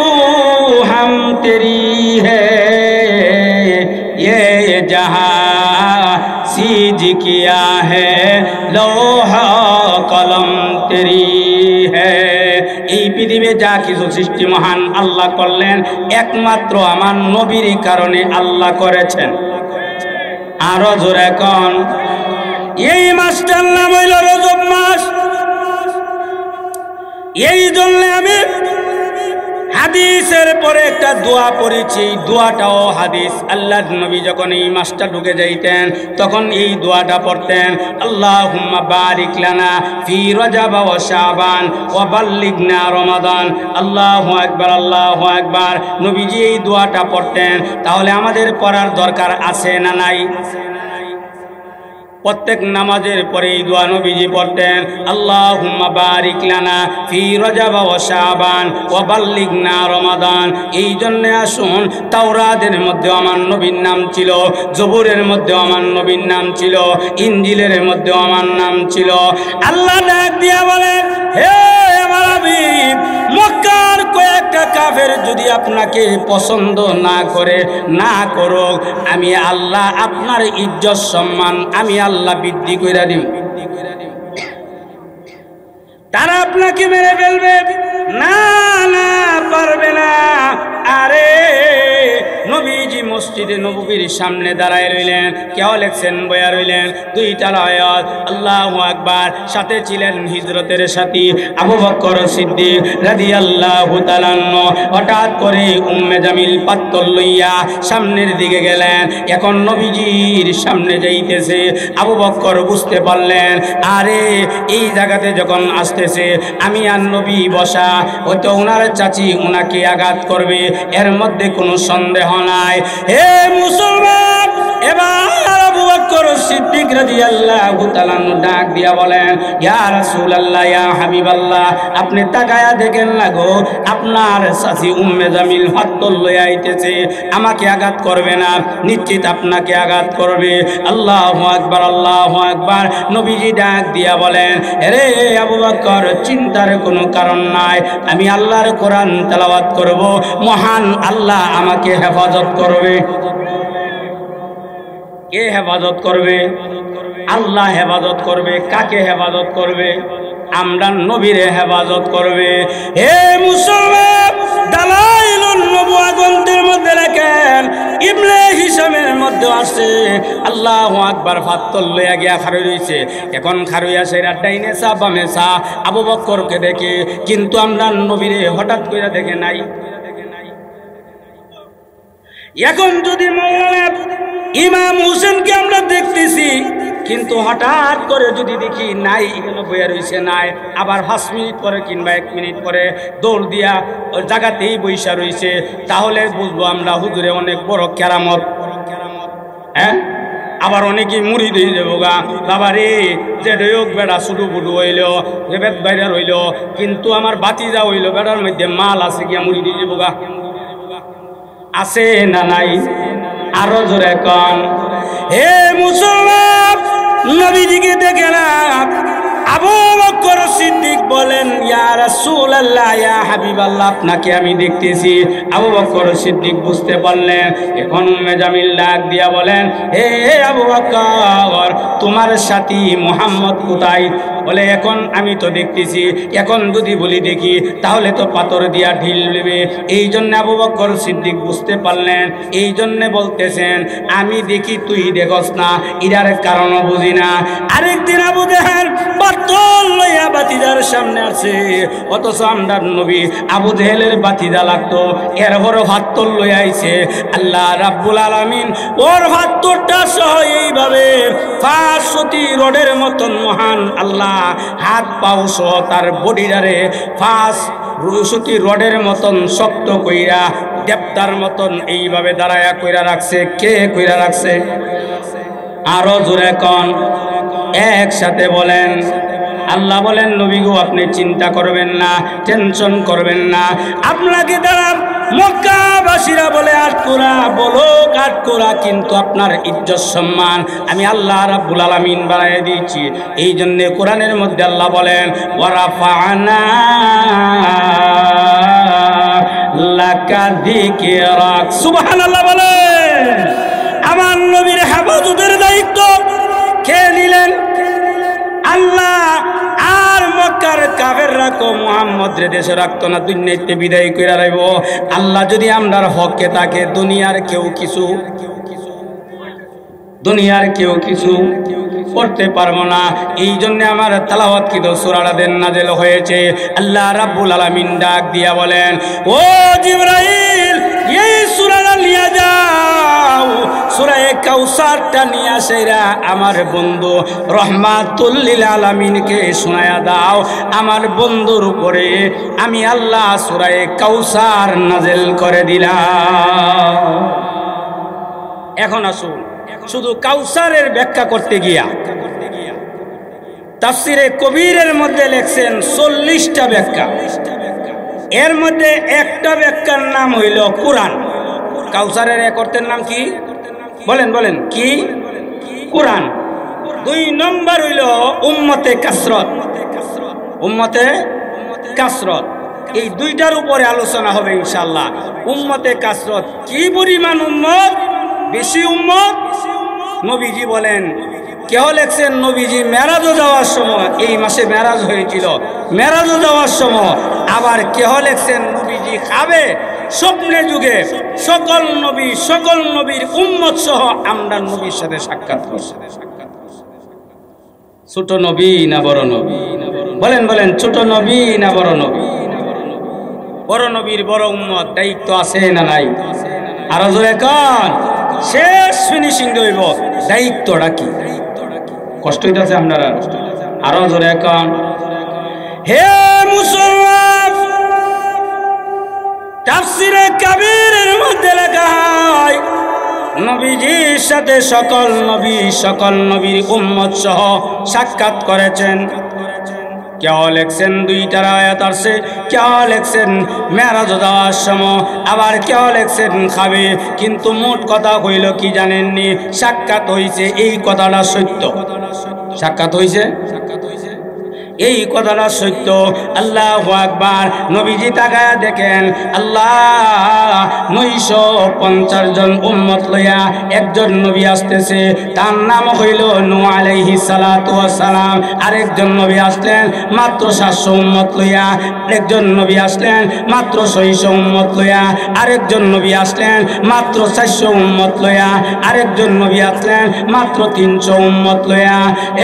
हम तेरी है, ये जहां सीज किया है लोहा कलम तेरी है। এই পৃথিবীতে যা কিছু সৃষ্টি মহান আল্লাহ করলেন, একমাত্র আমার নবীর কারণে আল্লাহ করেছেন। আরো জোরে কন। এই মাসটার নাম হইল রজব মাস। এই জন্য আমি হাদিসের পরে একটা দোয়া পড়েছি, দোয়াটাও হাদিস। আল্লাহর নবী যখন এই মাসটা ঢুকে যাইতেন, তখন এই দোয়াটা পড়তেন, আল্লাহুম্মা বারিক লানা ফি রজব ওয়া শাবান ওয়া বাল্লিগনা রমাদান। আল্লাহু আকবার, আল্লাহু আকবার। নবীজি এই দোয়াটা পড়তেন। তাহলে আমাদের পড়ার দরকার আছে না নাই? প্রত্যেক নামাজের পরে এই দোয়া নবীজি পড়তেন, আল্লাহুম্মা বারিক লানা ফি রজব ওয়া শাবান ওয়া বাল্লিগনা রমাদান। এই জন্য আসুন, তাওরাতের মধ্যে আমার নবীর নাম ছিল, জবুরের মধ্যে আমার নবীর নাম ছিল, ইনজিলের মধ্যে আমার নাম ছিল। আল্লাহ ডাক দিয়া বলেন, হে আমার হাবিব, মক্কার কয়েকটা কাফের যদি আপনাকে পছন্দ না করে, না করুক, আমি আল্লাহ আপনার ইজ্জত সম্মান আমি আল্লাহ বৃদ্ধি কইরা দিব। তারা আপনাকে মেরে ফেলবে, না না পারবে না। আরে নবীজি মসজিদে নববীর সামনে দাঁড়ায় রইলেন, কেউ লেখছেন বয়া রইলেন, দুইটা আয়াত আল্লাহু আকবার। সাথে ছিলেন হিজরতের সাথী আবু বকর সিদ্দিক রাদিয়াল্লাহু তাআলা। হঠাৎ করে উম্মে জামিল পাত্তর লইয়া সামনের দিকে গেলেন। এখন নবীজির সামনে যাইতেছে। আবু বকর বুঝতে পারলেন, আরে এই জায়গাতে যখন আসতেছে আমি আর নবী বসা, ওই তো ওনার চাচি ওনাকে আঘাত করবে, এর মধ্যে কোনো সন্দেহ নাই। হে মুসলমান, এবার আবু বকর সিদ্দিক রাদিয়াল্লাহু তাআলা ডাক দিয়া বলেন, ইয়া রাসূলুল্লাহ, ইয়া হাবিবাল্লাহ, আপনি তাকায়া দেখেন না গো, আপনার চাচি উম্মে জামিল হাতল লইয়া আইতেছে, আমাকে আঘাত করবে না, নিশ্চিত আপনাকে আঘাত করবে। আল্লাহু আকবার, আল্লাহু আকবার। নবীজি ডাক দিয়া বলেন, আরে আবু বকর, চিন্তার কোনো কারণ নাই, আমি আল্লাহর কোরআন তেলাওয়াত করব, মহান আল্লাহ আমাকে হেফাজত করবে। কে হেফাজত করবে? আল্লাহ হেফাজত করবে। কাকে হেফাজত করবে? আমরা নবীরে হেফাজত করবে। হে মুসলমান, দালাইলুন নবুওয়া গ্রন্থের মধ্যে লেখেন, ইবনে হিশামের মধ্যে আছে, আল্লাহু আকবার, ফাত্তল লইয়া গিয়া খাড়ি রইছে। এখন খাড়িয়া সেরা ডাইনে চা বামে চা আবু বকরকে দেখে, কিন্তু আমরা নবীরে হঠাৎ কইরা দেখে নাই। এখন যদি মাওলানা ইমাম হোসেনকে আমরা দেখতেছি, কিন্তু হঠাৎ করে যদি দেখি নাই, এখানে বইয়া রয়েছে নাই, আবার 5 মিনিট পরে কিংবা 1 মিনিট পরে দৌড় দিয়া ওই জায়গাতেই বইসা রয়েছে, তাহলে বুঝবো আমরা হুজুরে অনেক বড় কেরামত। হ্যাঁ, আবার অনেকেই মুড়ি দিয়ে দেবো গা, বাবা রে যে রয়োগ বেড়া শুধু বুডু হইল, বেদ বাইরে রইল, কিন্তু আমার বাতিজা হইল, বেড়ার মধ্যে মাল আছে গিয়া মুড়ি দিয়ে দেবো গা। আছে না নাই? আরো জোরে কন। হে মুসলমান, নবীজিকে দেখে না আবু বকর সিদ্দিক বলেন, ইয়া রাসূলুল্লাহ, ইয়া হাবিবাল্লাহ, আপনাকে আমি দেখতেছি। আবু বকর সিদ্দিক বুঝতে পারলেন। এখন উম্মে জামিল ডাক দিয়া বলেন, হে আবু বকর, তোমার সাথী মুহাম্মদ কোথায়? বলে, এখন আমি তো দেখতেছি, এখন যদি বলি দেখি তাহলে তো পাথর দিয়া ঢিল নেবে। এই জন্য আবু বকর সিদ্দিক বুঝতে পারলেন, এই জন্য বলতেছেন, আমি দেখি তুই দেখস না, ইরার কারণও বুঝি না। আরেকদিন আবু জেহেল পাথর লইয়া বাতিজার সামনে আছে, অথচ আমরা নবী আবু জেহেলের বাতিজা লাগতো, এরপরও হাতল লইয়া আইছে। আল্লাহ রাব্বুল আলামিন ওর হাতটা সহ এইভাবে 500টি রডের মতন মহান আল্লাহ হাত পাও সহ তার বডিটারে 500টি রডের মতন শক্ত কইরা দেবতার মতন এইভাবে দাঁড়ায়া কইরা রাখছে। কে কইরা রাখছে? আরো জোরে কন, একসাথে বলেন। আল্লাহ বলেন, নবী গো, আপনি চিন্তা করবেন না, টেনশন করবেন না, আপনাকে দ্বারা মক্কাবাসীরা বলে আটকোরা, বলো আটকোরা, কিন্তু আপনার ইজ্জত সম্মান আমি আল্লাহ রাব্বুল আলামিন বাড়াইয়া দিয়েছি। এই জন্য কোরআনের মধ্যে আল্লাহ বলেন, ওয়ারাফা'না লাকা যিকরাক। সুবহানাল্লাহ বলেন। আমার নবীর হেফাজতের দায়িত্ব কে নিলেন? আল্লাহ। আর মক্কার কাফেররা কো মুহাম্মদ রে দেশে রাখতো না, দুনিয়াতে বিদায় কইরা রাইব। আল্লাহ যদি আমরার হকে থাকে, দুনিয়ার কেউ কিছু করতে পারবো না। এই জন্য আমার তেলাওয়াত কি সূরাটা নাযিল হয়েছে। আল্লাহ রাব্বুল আলামিন ডাক দিয়া বলেন, ও জিবরাইল, এই সূরাটা নিয়ে যাও, সূরা কাউসারটা নিয়ে আসেরা আমার বন্ধু রহমাতুল লিল আলামিনকে শোনায়া দাও। আমার বন্ধুর উপরে আমি আল্লাহ সূরা কাউসার নাযিল করে দিলাম। এখন আসুন, শুধু কাউসারের ব্যাখ্যা করতে গিয়া তাফসিরে কবিরের মধ্যে লেখছেন 40টা ব্যাখ্যা। এর মধ্যে একটা ব্যাখ্যার নাম হইল কোরআন। কাউসারের এক অর্থের নাম কি বলেন বলেন কি? কোরআন। 2 নম্বর হইল উম্মতে কাসরত। উম্মতে কাসরত, এই দুইটার উপরে আলোচনা হবে ইনশাআল্লাহ। উম্মতে কাসরত কি পরিমাণ উম্মত? বেশি উম্মত। নবীজি বলেন, কেউ লেখছেন নবীজি মেরাজে যাওয়ার সময়, এই মাসে মেরাজ হয়েছিল, মেরাজে যাওয়ার সময়। আবার কেউ লেখছেন নবীজি খাবে স্বপ্নে যুগে সকল নবীর উম্মত সহ আমরা নবীর সাথে সাক্ষাৎ করছি। ছোট নবী না বড় নবী? বলেন বলেন, ছোট নবী না বড় নবী? বড় নবীর বড় উম্মত, দায়িত্ব আছে না নাই? আরো জোরে কোন, শেষ ফিনিশিং হইব, দায়িত্বটা কি? কষ্ট হইতেছে আপনারা? আরো জোরে কোন। হে মুসলমান, তাফসীরে কাবীরের মধ্যে লেখা হয় নবীজির সাথে সকল নবীর উম্মত সহ সাক্ষাৎ করেছেন। কেউ লেখছেন 2টার আয়াত আসছে, কেউ লেখছেন মেরাজ যাওয়ার সময়, আবার কেউ লেখছেন খাবে। কিন্তু মোট কথা হইল কি জানেননি? সাক্ষাৎ হইছে, এই কথাটা সত্য। সাক্ষাৎ হইছে, এই কথাটা সত্য। আল্লাহু আকবার। নবীজি তাকায়া দেখেন, আল্লাহ 950 জন উম্মত লইয়া একজন নবী আসতেছে, তার নাম হইল নূহ আলাইহিস সালাতু ওয়াস সালাম। আরেকজন নবী আসলেন মাত্র 700 উম্মত লইয়া, আরেকজন নবী আসলেন মাত্র 600 উম্মত লইয়া, আরেকজন নবী আসলেন মাত্র 400 উম্মত লইয়া, আরেকজন নবী আসলেন মাত্র 300 উম্মত লইয়া।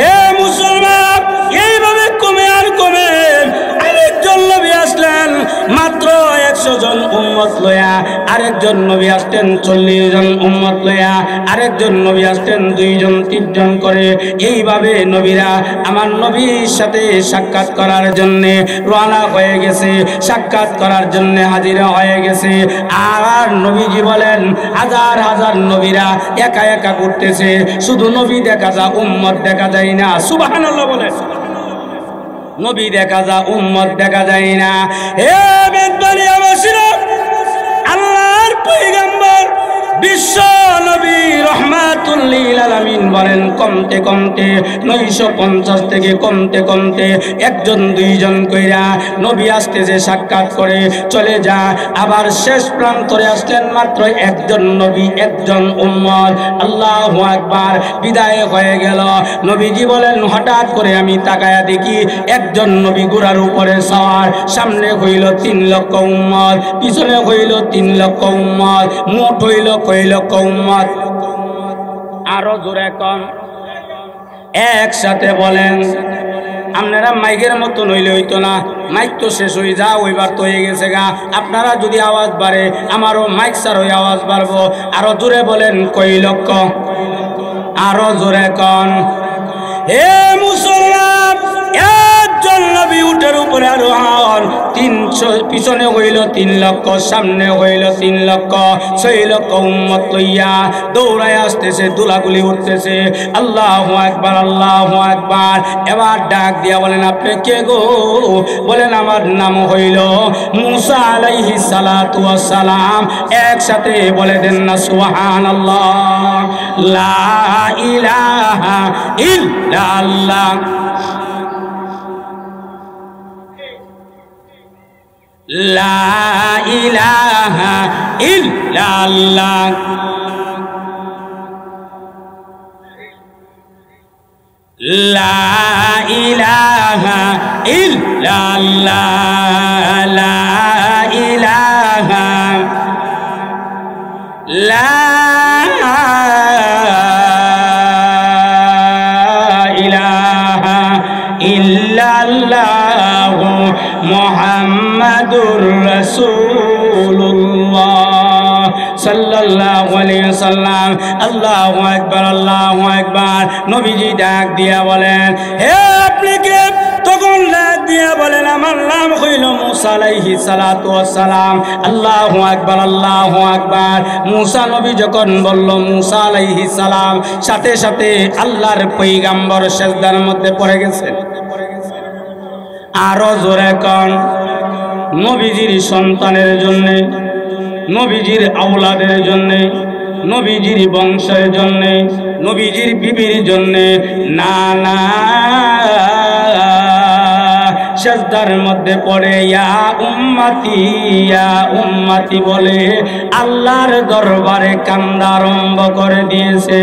এ মুসলমান, এইভাবে কমে আর কমে আরেকজন নবী আসলেন মাত্র 100 জন উম্মত লইয়া, আরেকজন নবী আসলেন 40 জন উম্মত লইয়া, আরেকজন নবী আসলেন 2 জন 3 জন করে। এইভাবে নবীরা আমার নবীর সাথে সাক্ষাৎ করার জন্য রওনা হয়ে গেছে, সাক্ষাৎ করার জন্য হাজির হয়ে গেছে। আর নবীজি বলেন, হাজার হাজার নবীরা একা একা ঘুরতেছে, শুধু নবী দেখা যায়, উম্মত দেখা যায় না। সুবহানাল্লাহ বলেন। নবী দেখা যায়, উম্মত দেখা যায় না। হে বেদবাড়িয়াবাসীরা, আল্লাহর পয়গম্বর বিশ্ব নবী রহমাতুল লিল আলামিন বলেন, কমতে কমতে 950 থেকে কমতে একজন 2 জন কইরা নবী আসতেছে, সাক্ষাৎ করে চলে যা। আবার শেষ প্রান্তরে আসলেন মাত্র একজন নবী, একজন উম্মত। আল্লাহু আকবার। বিদায় হয়ে গেল। নবীজি বলেন, হঠাৎ করে আমি তাকায়া দেখি একজন নবী ঘোড়ার উপরে সওয়ার, সামনে হইল 3 লক্ষ উম্মত, পিছনে হইল 3 লক্ষ উম্মত, মোট হইল কয় লক্ষ উম্মত? আরো জোরে কোন, একসাথে বলেন। আপনারা মাইকের মতো নইলে হইতো না, মাইক তো শেষ হয়ে যা, ওইবার তো হয়ে গেছে গা। আপনারা যদি আওয়াজ বাড়ে, আমারও মাইক সার হয়ে আওয়াজ বাড়বো। আরো জোরে বলেন, কয় লক্ষ? আরো জোরে কোন। হে মুসলমান, একজন নবী উটের উপরে আরোহণ, 300, পিছনে হইল 3 লক্ষ, সামনে হইল 3 লক্ষ, 6 লক্ষ উম্মত লইয়া দৌড়ায় আসতেছে, দুলাগুলি উঠতেছে। আল্লাহু আকবার, আল্লাহু আকবার। এবার ডাক দিয়া বলেন, আপনি কে গো? বলেন, আমার নাম হইল মুসা আলাইহিস সালাতু ওয়াস সালাম। একসাথে বলে দেন না সুবহানাল্লাহ। লা ইলাহা ইল্লাল্লাহ, লা ইলাহা ইল্লাল্লাহ, লা ইলাহা ইল্লাল্লাহ, লা ইলাহা, লা ইলাহা ইল্লাল্লাহ মুহাম্মাদুর রাসূলুল্লাহ সাল্লাল্লাহু আলাইহি ওয়াসাল্লাম। আল্লাহু আকবার, আল্লাহু আকবার। নবীজি ডাক দিয়া বলেন, হে আপনি কে? তখন ডাক দিয়া বলেন আমার নাম হইল মুসা আলাইহিস সালাতু ওয়াস সালাম। আল্লাহু আকবার, আল্লাহু আকবার। মুসা নবী যখন বলল মুসা আলাইহিস সালাম, সাথে সাথে আল্লাহর পয়গম্বর সিজদার মধ্যে পড়ে গেছেন। আরো জোরে কোন, নবীজির সন্তানের জন্য, নবীজির আওলাদের জন্য, নবীজির বংশের জন্য, নবীজির বিবির জন্য না না সিজদার মধ্যে পড়ে ইয়া উম্মতি বলে আল্লাহর দরবারে কান্দা আরম্ভ করে দিয়েছে।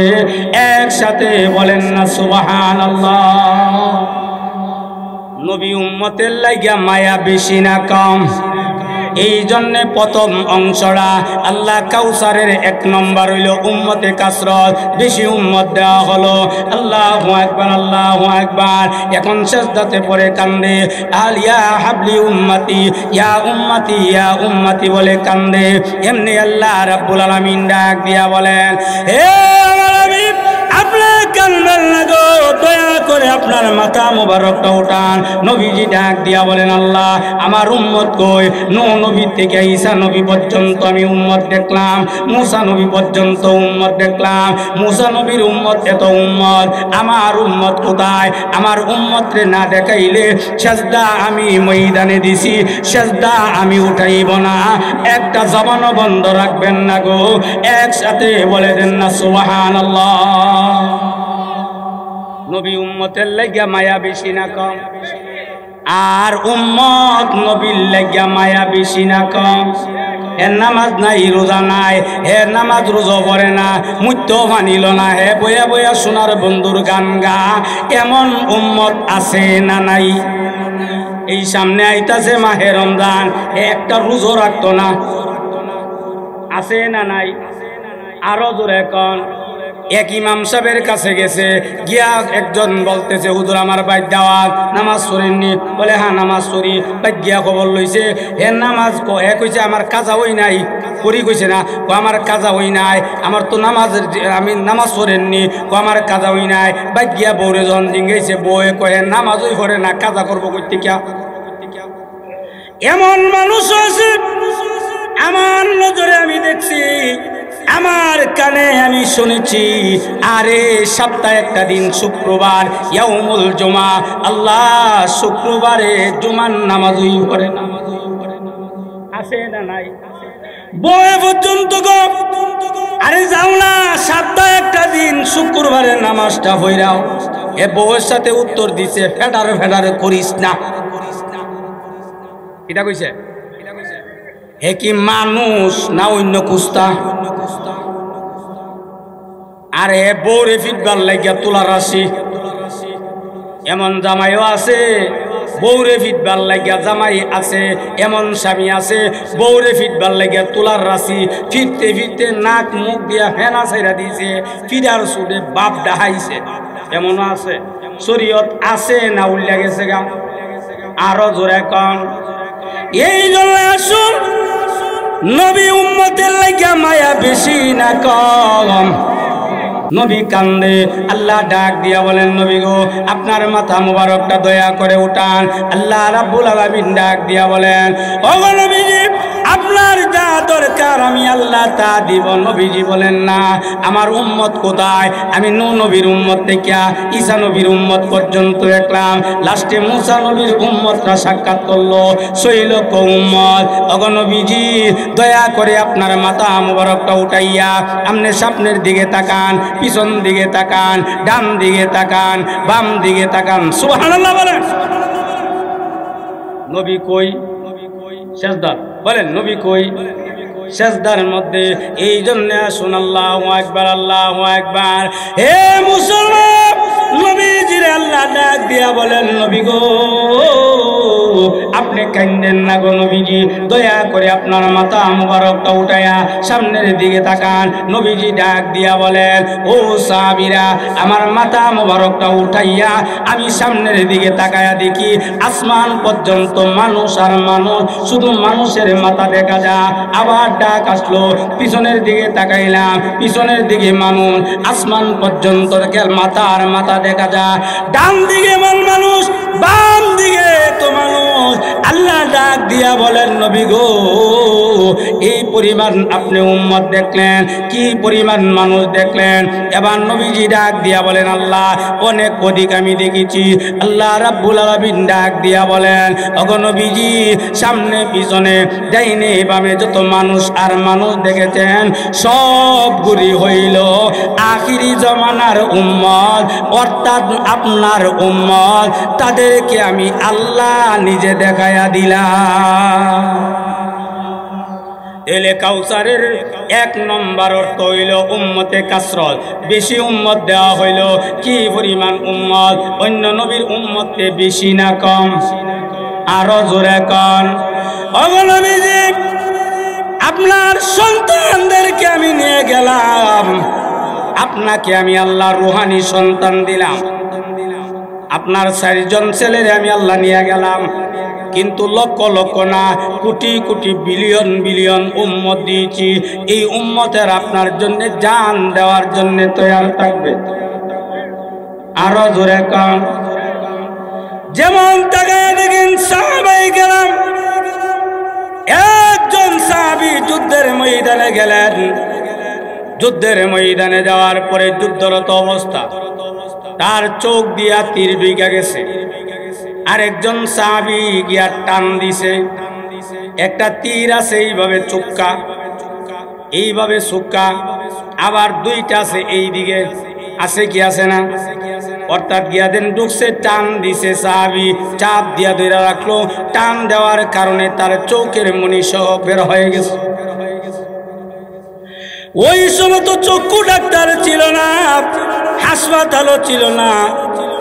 একসাথে বলেন না সুবহানাল্লাহ। নবী উম্মতের লাগিয়া মায়া বেশি না কম? এই জন্যে প্রথম অংশটা আল্লাহ কাউসারের 1 নম্বর হইল উম্মতে কাসরত, বেশি উম্মত দেওয়া হলো। আল্লাহু আকবার, আল্লাহু আকবার। এখন সিজদাতে পড়ে কান্দে আলিয়া হাবলি উম্মতি, ইয়া উম্মতি, ইয়া উম্মতি বলে কান্দে। এমনি আল্লাহ রাব্বুল আলামিন ডাক দিয়া বলেন, হে আমার হাবিব আপনি কান্দবেন না গো, দয়া করে আপনার মাথা মোবারকটা উঠান। নবীজি ডাক দিয়া বলেন, আল্লাহ আমার উম্মত কই? নূহ নবী থেকে ঈসা নবী পর্যন্ত আমি উম্মত দেখলাম, মুসা নবী পর্যন্ত উম্মত দেখলাম। মুসা নবীর উম্মত এত উম্মত, আমার উম্মত কোথায়? আমার উম্মতরে না দেখাইলে সিজদা আমি ময়দানে দিছি, সিজদা আমি উঠাইব না। একটা জবানও বন্ধ রাখবেন না গো, একসাথে বলে দেন না সুবহানাল্লাহ। নবী উম্মতের লাগিয়া মায়া বেশি না কম? আর উম্মত নবীর লাগিয়া মায়া বেশি না কম? এর নামাজ নাই, রোজা নাই, হে নামাজ রোজা পড়ে না, মুত্য মানিল না, হে বয়া বয়া সোনার বন্ধুর গান গা। এমন উম্মত আছে না নাই? এই সামনে আইতাছে মাহে রমজান, একটা রোজা রাখতো না, আছে না নাই? আরো জোরে কোন। এক ইমাম সাহেবের কাছে গেছে, গিয়া একজন বলতেছে হুজুর আমার বাইর দাওয়াত, নামাজ পড়েননি? বলে হ্যাঁ নামাজ পড়ি। বাইর গিয়া খবর লইছে, এর নামাজ কইছে আমার কাজা হই নাই, পড়ি কইছে না, আমার কাজা হই নাই, আমার তো নামাজের আমি নামাজ পড়েননি, আমার কাজা হই নাই। বাইর গিয়া বউরে যখন জিঙ্গাইছে, বউয়ে কয়ে নামাজই পড়ে না, কাজা করবো কইতে কিয়া? এমন মানুষ আছে আমার নজরে আমি দেখছি, আমার কানে আমি শুনেছি। আরে সপ্তাহে একটা দিন শুক্রবার, ইয়াউমুল জুমা, আল্লাহ শুক্রবারে জুমার নামাজই পড়ে না, আছে না নাই? বয়ে পর্যন্ত গো, আরে যাও না সপ্তাহে একটা দিন শুক্রবারে নামাজটা হইরাও। এ বউয়ের সাথে উত্তর দিছে, ফেডারে ফেডারে করিস না। এটা কইছে? হে কি মানুষ না অন্য কুস্তা? আর হে বউরে ফিটবার লাগিয়া তোলা রাশি। এমন জামাইও আছে, বউরে ফিটবার লাগিয়া জামাই আছে, এমন স্বামী আছে বউরে ফিটবার লাগিয়া তোলার রাশি। ফিরতে ফিরতে নাক মুখ দিয়া ফেনা ছাইরা দিয়েছে, ফিরার সুদে বাপ ডাহাইছে, এমনও আছে। শরীয়ত আছে না উল্লা গেছে গা? আরো জোরে কন। এই জন্য আসুন নবী উম্মতের লাগিয়া মায়া বেশি না কম? নবী কান্দে, আল্লাহ ডাক দিয়া বলেন, নবী গো আপনার মাথা মুবারকটা দয়া করে উঠান। আল্লাহ রাব্বুল আলামিন ডাক দিয়া বলেন, ও নবীজি আপনার যা দরকার আমি আল্লাহ তা দিব। নবীজি বলেন না, আমার উম্মত কোথায়? আমি নূহ নবীর উম্মত থেকে ঈসা নবীর উম্মত পর্যন্ত দেখলাম, লাস্টে মুসা নবীর উম্মতরা সাক্ষাৎ করলো, 6 লক্ষ উম্মত। ওগো নবীজি দয়া করে আপনার মাথা মুবারকটা উঠাইয়া আপনি সামনের দিকে তাকান, পিছন দিকে তাকান, ডান দিকে তাকান, বাম দিকে তাকান। সুবহানাল্লাহ বলেন। নবী কই? সিজদা বলেন, নবী কই? সিজদার মধ্যে। এই জন্য আসুন আল্লাহু আকবার, আল্লাহু আকবার। হে মুসলমান, নবীজির আল্লাহ ডাক দিয়া বলেন, নবী গো আপনি আপনি কাঁদেন না গো নবীজি, দয়া করে আপনার মাথা মুবারকটা উঠায়া সামনের দিকে তাকান। নবীজি ডাক দিয়া বলেন, ও সাহাবীরা, আমার মাথা মুবারকটা উঠাইয়া আমি সামনের দিকে তাকায়া দেখি আসমান পর্যন্ত মানুষ আর মানুষ, শুধু মানুষের মাথা দেখা যায়। আবার ডাক আসলো, পিছনের দিকে তাকাইলাম, পিছনের দিকে মানুষ, আসমান পর্যন্ত মাথা আর মাথা দেখা যায়। ডান দিকে মানুষ, বাম দিকে তো মানুষ। আল্লাহ ডাক দিয়া বলেন, নবী গো, এই পরিমাণ আপনি উম্মত দেখলেন, কি পরিমাণ মানুষ দেখলেন? এবার নবীজি ডাক দিয়া বলেন, আল্লাহ অনেক অধিক আমি দেখেছি। আল্লাহ রাব্বুল আলামিন ডাক দিয়া বলেন, ওগো নবীজি, সামনে পিছনে ডাইনে বামে যত মানুষ আর মানুষ দেখেছেন সবগুলি হইল আখিরি জমানার উম্মত, অর্থাৎ আপনার উম্মত। তাদেরকে আমি আল্লাহ নিজে দেখায়া দিলাম। এলে কাউসারের এক নম্বর অর্থ হইল উম্মতে কাসরত, বেশি উম্মত দেওয়া হইল। কি পরিমাণ উম্মত? অন্য নবীর উম্মতে বেশি না কম? আরো জোরে কন। ওগো নবীজি, আপনার সন্তানদেরকে আমি নিয়ে গেলাম, আপনাকে আমি আল্লাহ রুহানি সন্তান দিলাম, আপনার 4 জন ছেলেরে আমি আল্লাহ নিয়ে গেলাম, কিন্তু লক্ষ লক্ষ না, কোটি কোটি বিলিয়ন বিলিয়ন উম্মত দিয়েছি। এই উম্মতের আপনার জন্য জান দেওয়ার জন্য তৈয়ার থাকবে। আরো জোরে কম। যেমন তাকায় দেখেন সাহাবায়ে কেরাম, একজন সাহাবী যুদ্ধের ময়দানে গেলেন, যুদ্ধের ময়দানে যাওয়ার পরে যুদ্ধরত অবস্থা, তার চোখ দিয়া তীর ঢুকে গেছে। আরেকজন সাহাবী গিয়া টান দিছে, একটা তীর আছে এইভাবে চুক্কা, এইভাবে চুক্কা, আবার দুইটা আছে এই দিকে, আছে কি আছে না? অর্থাৎ গিয়া দেন ঢুকছে, টান দিছে, সাহাবী চাপ দিয়া ধরে রাখলো। টান দেওয়ার কারণে তার চোখের মনি সহ বের হয়ে গেছে। ওই সময় তো চক্ষু ডাক্তার ছিল না, হাসপাতালও ছিল না,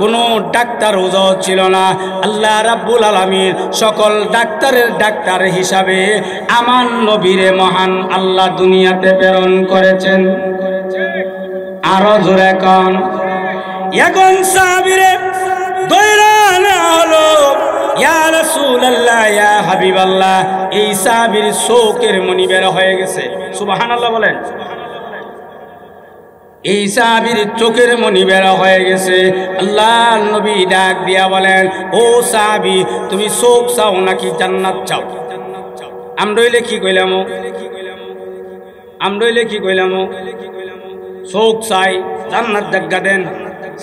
কোনো ডাক্তার ওজাও ছিল না। আল্লাহ রাব্বুল আলামিন সকল ডাক্তারের ডাক্তার হিসাবে আমার নবীরে মহান আল্লাহ দুনিয়াতে প্রেরণ করেছেন। আরো জোরে কন। এখন সাহাবীরে দৌড়া আনা হলো, ইয়া রাসূলুল্লাহ, ইয়া হাবিবাল্লাহ। এই সাহাবীর চোখের মনি বের হয়ে গেছে। সুবহানাল্লাহ বলেন। এই সাহাবীর চোখের মনি বের হয়ে গেছে। আল্লাহর নবী ডাক দিয়া বলেন, ও সাহাবী, তুমি চোখ চাও নাকি জান্নাত চাও? আমরা হইলে কি কইলাম? আমরা হইলে কি কইলাম? চোখ চাই, জান্নাত জায়গা দেন।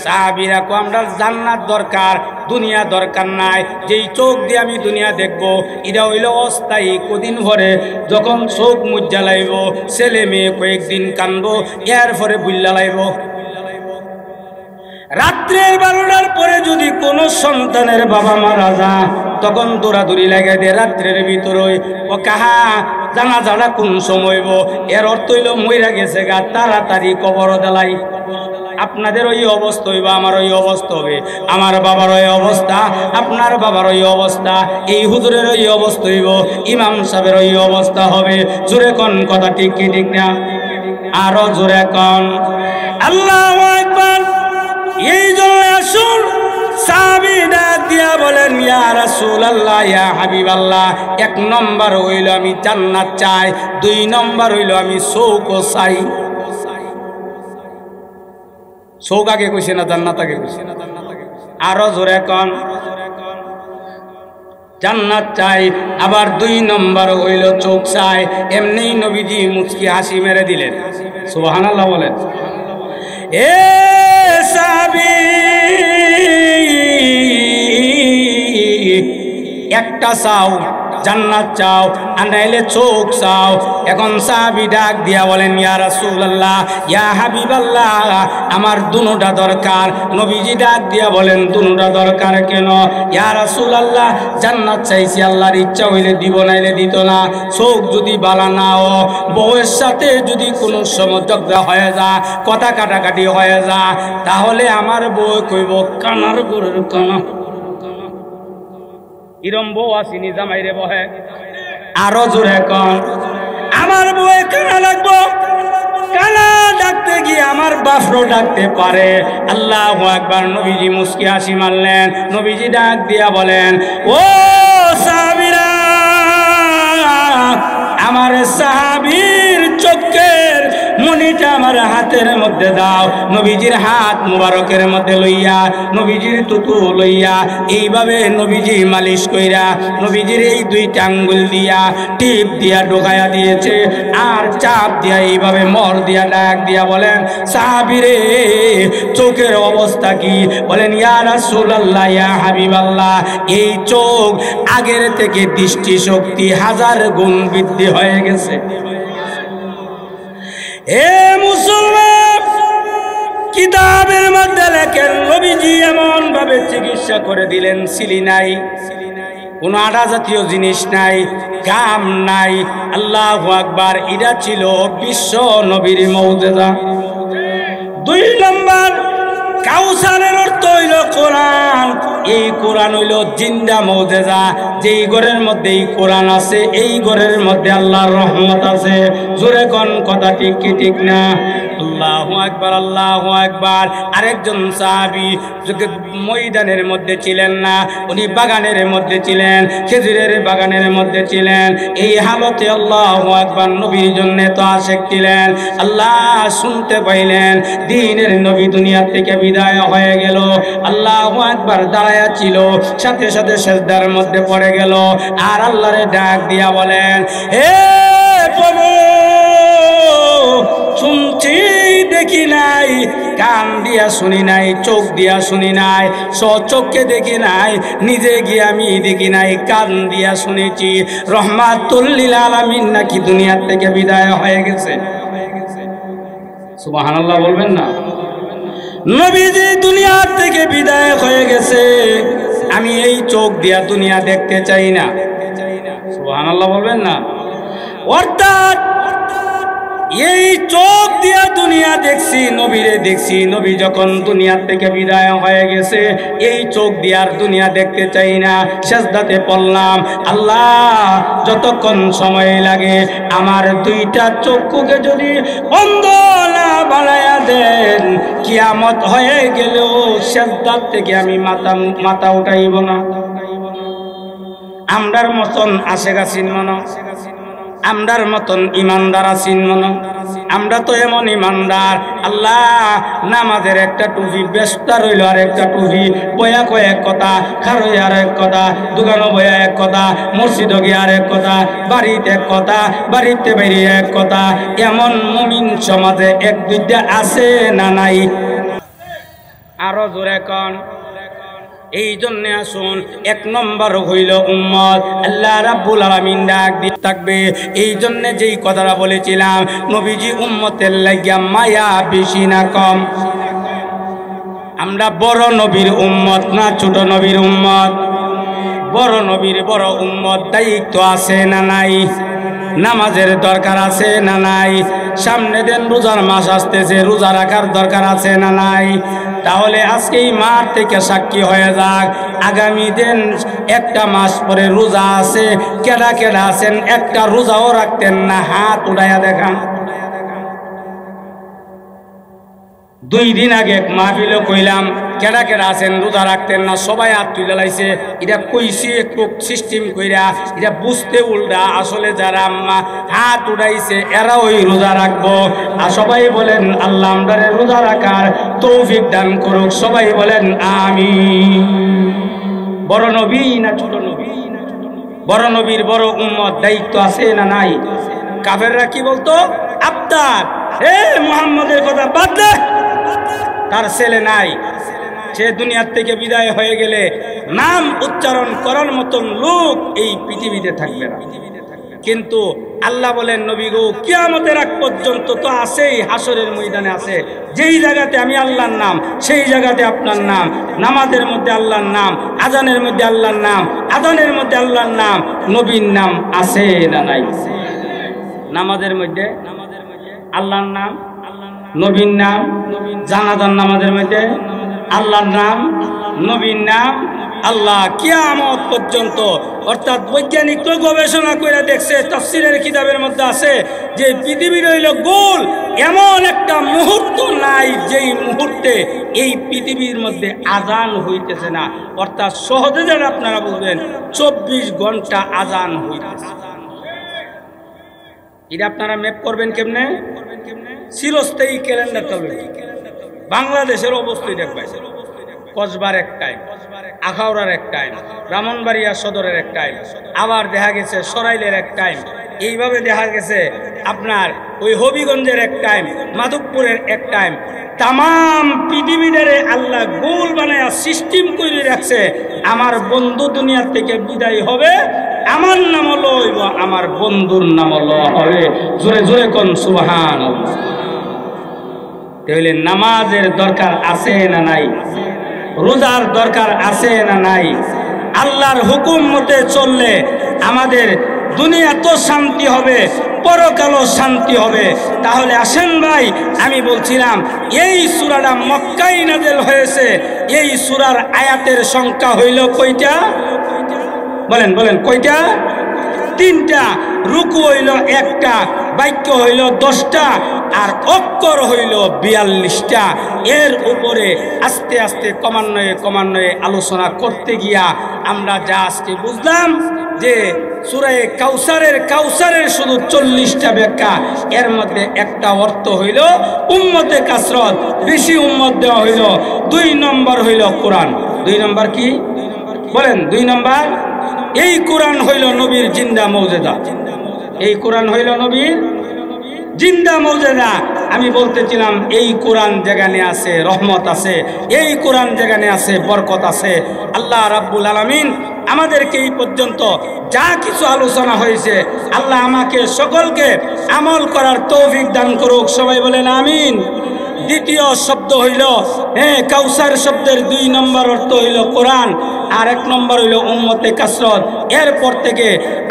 সাহাবীরা কো, আমরা জান্নাত দরকার, দুনিয়া দরকার নাই। যেই চোখ দিয়ে আমি দুনিয়া দেখবো, এটা হইল অস্থায়ী, কদিন ভরে। যখন চোখ মুজ্জা লাইব, ছেলে মেয়ে কয়েকদিন কানবো, এরপরে বুল্লা লাইব। রাত্রের 12টার পরে যদি কোনো সন্তানের বাবা মারা যায়, তখন দৌড়াদৌড়ি লাগাই দেয় রাত্রের ভিতরে। ও কাহা জানাজাটা কোন সময় হইব? এর অর্থ হইল মইরা গেছে গা, তাড়াতাড়ি কবর দেলাই। আপনাদের ওই অবস্থা হইব, আমার ওই অবস্থা হবে। আমার বাবার ওই অবস্থা, আপনার বাবার ওই অবস্থা, এই হুজুরের ওই অবস্থা হইব, ইমাম সাহেবের ওই অবস্থা হবে। জোরে কোন কথা ঠিক কি ঠিক না? আরো জোরে কোন। আল্লাহু আকবার। এই জন্য আসুন, সাহাবী ডাক দিয়া বলেন, ইয়া রাসূলুল্লাহ, ইয়া হাবিবাল্লাহ, 1 নম্বর হইল আমি জান্নাত চাই, 2 নম্বর হইল আমি চোখও চাই। চোখ আগে কইছে না জান্নাত আগে কইছে? আরো জোরে কোন। জান্নাত চাই, আবার 2 নম্বর হইল চোখ চাই। এমনি নবীজি মুচকি হাসি মেরে দিলেন। সুবহানাল্লাহ বলেন। এ সাহাবী, একটা চাও, জান্নাত চাও, আর নাইলে চোখ চাও। এখন সাহাবী ডাক দিয়া বলেন, ইয়া রাসূলুল্লাহ, ইয়া হাবিবাল্লাহ, আমার দুটোটা দরকার। নবীজি ডাক দিয়া বলেন, দুটোটা দরকার কেন? ইয়া রাসূলুল্লাহ, জান্নাত চাইছি, আল্লাহর ইচ্ছা হইলে দিব, নাইলে দিত না। চোখ যদি বালা না ও, বউয়ের সাথে যদি কোনো সময় ঝগড়া হয়ে যায়, কথা কাটাকাটি হয়ে যায়, তাহলে আমার বউ কইব, কানার গরুর কানা। ইরম বউ আসিনি জামাইরে বহে আরো জোরে কন আমার বউয়ে কানা লাগবো কানা ডাকতে গিয়ে আমার বাফরো ডাকতে পারে আল্লাহু আকবার নবীজি মুস্কি হাসি মারলেন নবীজি ডাক দিয়া বলেন ও সাহাবীরা আমার সাহাবীর চোখের মনিটা আমার হাতের মধ্যে দাও নবীজির হাত মুবারকের মধ্যে লইয়া নবীজির তুতু লইয়া এইভাবে নবীজি মালিশ কইরা নবীজির এই দুইটা আঙ্গুল দিয়া টিপ দিয়া ঢোকায়া দিয়েছে আর চাপ দিয়া এইভাবে মর দিয়া ডাক দিয়া বলেন সাহাবীরে চোখের অবস্থা কি বলেন ইয়া রাসূলুল্লাহ ইয়া হাবিবাল্লাহ এই চোখ আগের থেকে দৃষ্টি শক্তি 1000 গুণ বৃদ্ধি হয়ে গেছে এ মুসলমান কিতাবের মধ্যে লেখেন নবীজি এমন ভাবে চিকিৎসা করে দিলেন সিলি নাই কোন আড়া জাতীয় জিনিস নাই গাম নাই আল্লাহু আকবার এটা ছিল বিশ্ব নবীর মুজিজা 2 নম্বর কাউসারের অর্থ হইল কোরআন এই কোরআন হইল জিন্দা মুজিজা যেই ঘরের মধ্যে এই কোরআন আছে এই ঘরের মধ্যে আল্লাহর রহমত আছে জোরে কোন কথা ঠিক কি ঠিক না আল্লাহু আকবার আল্লাহু আকবার আরেকজন সাহাবী ময়দানের মধ্যে ছিলেন না উনি বাগানের মধ্যে ছিলেন খেজুরের বাগানের মধ্যে ছিলেন এই হালতে আল্লাহু আকবার নবীর জন্য তো আশিক ছিলেন আল্লাহ শুনতে পাইলেন দ্বীনের নবী দুনিয়া থেকে বিদায় হয়ে গেল আল্লাহু আকবার দাঁড়ায়া ছিল সাথে সাথে সিজদার মধ্যে পড়ে গেল আর আল্লাহরে ডাক দিয়া বলেন হে প্রভু শুনছি দেখি নাই কান দিয়া শুনি নাই চোখ দিয়া শুনি নাই চোখকে দেখি নাই নিজে গিয়ে আমি দেখি নাই কান দিয়া শুনেছি রহমাতুল লিল আলামিন নাকি দুনিয়া থেকে বিদায় হয়ে গেছে সুবহানাল্লাহ বলবেন না নবীজি দুনিয়া থেকে বিদায় হয়ে গেছে আমি এই চোখ দিয়া দুনিয়া দেখতে চাই না সুবহানাল্লাহ বলবেন না অর্থাৎ এই চোখ দিয়া দুনিয়া দেখছি নবীরে দেখছি নবী যখন দুনিয়া থেকে বিদায় হয়ে গেছে এই চোখ দিয়ে আর দুনিয়া দেখতে চাই না সিজদাতে পড়লাম আল্লাহ যতক্ষণ সময় লাগে আমার 2টা চক্ষুকে যদি অন্ধ না বানায়া দেন কিয়ামত হয়ে গেলেও সিজদা থেকে আমি মাথা উঠাইব না আমরার মতন আশেগা চিনমনা আমরার মতন ইমানদার আছেন মনে আমরা তো এমন ইমানদার আল্লাহ নামাজের একটা টুপি বেস্তা রইল আর একটা টুপি বয়া কয়েক কথা খারই আর এক কথা দোকানও বয়া এক কথা মসজিদও গিয়ে আর এক কথা বাড়িতে এক কথা বাড়িতে বেরিয়ে এক কথা এমন মুমিন সমাজে 1-2টা আছে না নাই আরো জোরে কন এই জন্য আসুন 1 নম্বর হইল উম্মত আল্লাহ রাব্বুল আলামিন ডাক দিয়ে থাকবে এই জন্য যেই কথাটা বলেছিলাম নবীজি উম্মতের লাগিয়া মায়া বেশি না কম আমরা বড় নবীর উম্মত না ছোট নবীর উম্মত বড় নবীর বড় উম্মত দায়িত্ব আছে না নাই নামাজের দরকার আছে না নাই সামনে দিন রোজার মাস আসতেছে রোজা রাখার দরকার আছে না নাই তাহলে আজকেই মাঠ থেকে সাক্ষী হয়ে যাক আগামী দিন 1টা মাস পরে রোজা আছে কেডা কেডা আছেন একটা রোজাও রাখতেন না হাত উঠাইয়া দেখান 2 দিন আগে মাহফিলে কইলাম কেডা কেডা আছেন রোজা রাখতেন না সবাই হাত তুলে লাইছে এটা কইছি একটু সিস্টেম কইরা এটা বুঝতে উল্টা আসলে যারা হাত উঠাইছে এরা ওই রোজা রাখবো আর সবাই বলেন আল্লাহ আমাদের রোজা রাখার তৌফিক দান করুক সবাই বলেন আমিন বড় নবী না ছোট নবী বড় নবীর বড় উম্মত দায়িত্ব আছে না নাই কাফেররা কি বলতো আব্দার হে মুহাম্মদের কথা বাদ দে তার ছেলে নাই সে দুনিয়া থেকে বিদায় হয়ে গেলে নাম উচ্চারণ করার মতন লোক এই পৃথিবীতে থাকবে না কিন্তু আল্লাহ বলেন নবী গো কিয়ামতের আগ পর্যন্ত তো আছেই হাসরের ময়দানে আছে যেই জায়গাতে আমি আল্লাহর নাম সেই জায়গাতে আপনার নাম নামাজের মধ্যে আল্লাহর নাম আজানের মধ্যে আল্লাহর নাম আজানের মধ্যে আল্লাহর নাম নবীর নাম আছে না নাই নামাজের মধ্যে আল্লাহর নাম নবীর নাম জানাজার নামাজের মধ্যে আল্লাহর নাম নবীর নাম আল্লাহ কিয়ামত পর্যন্ত, অর্থাৎ বৈজ্ঞানিকরা গবেষণা করে দেখছে, তাফসীরের কিতাবের মধ্যে আছে যে পৃথিবীর হইল গোল, এমন একটা মুহূর্ত নাই যেই মুহূর্তে এই পৃথিবীর মধ্যে আজান হইতেছে না। অর্থাৎ সহজে যেন আপনারা বুঝবেন 24 ঘন্টা আজান হইতেছে। এটা আপনারা ম্যাপ করবেন কেমনে? চিরস্থায়ী ক্যালেন্ডার চলবে। বাংলাদেশের অবস্থায় দেখবেন কসবার এক টাইম, আখাউড়ার এক টাইম, ব্রাহ্মণবাড়িয়া সদরের এক টাইম, আবার দেখা গেছে সরাইলের এক টাইম, এইভাবে দেখা গেছে আপনার ওই হবিগঞ্জের এক টাইম, মাধবপুরের এক টাইম। তাম পৃথিবীটারে আল্লাহ গোল বানায়া সিস্টেম করে রাখছে। আমার বন্ধু দুনিয়ার থেকে বিদায় হবে, আমার নাম লইব, আমার বন্ধুর নাম হবে। জোরে জোরে কোন সুবহানাল্লাহ। তাহলে নামাজের দরকার আছে না নাই? রোজার দরকার আছে না নাই? আল্লাহর হুকুম মতে চললে আমাদের দুনিয়া তো শান্তি হবে, পরকালও শান্তি হবে। তাহলে আসেন ভাই, আমি বলছিলাম এই সূরাটা মক্কায় নাযিল হয়েছে। এই সূরার আয়াতের সংখ্যা হইল কয়টা? বলেন বলেন কয়টা? 3টা। রুকু হইল 1টা, বাক্য হইল 10টা, আর অক্ষর হইল 42টা। এর উপরে আস্তে আস্তে ক্রমান্বয়ে আলোচনা করতে গিয়া আমরা যা আজকে বুঝলাম যে সূরায়ে কাউসারের শুধু 40টা ব্যাখ্যা। এর মধ্যে একটা অর্থ হইল উম্মতে কাসরত, বেশি উম্মত দেওয়া হইল। 2 নম্বর হইল কোরআন। 2 নম্বর কি বলেন? 2 নম্বর এই কোরআন হইল নবীর জিন্দা মৌজেজা। এই কোরআন হইল নবীর জিন্দা মৌজেজা। আমি বলতেছিলাম এই কোরআন যেখানে আছে রহমত আছে, এই কোরআন যেখানে আছে বরকত আছে। আল্লাহ রাব্বুল আলামিন আমাদেরকে এই পর্যন্ত যা কিছু আলোচনা হয়েছে, আল্লাহ আমাকে সকলকে আমল করার তৌফিক দান করুক। সবাই বলেন আমিন। দ্বিতীয় শব্দ হইল কাউসার শব্দের 2 নম্বর অর্থ হইল কোরআন, আর 1 নম্বর হইল উম্মতে কাসরত। এরপর থেকে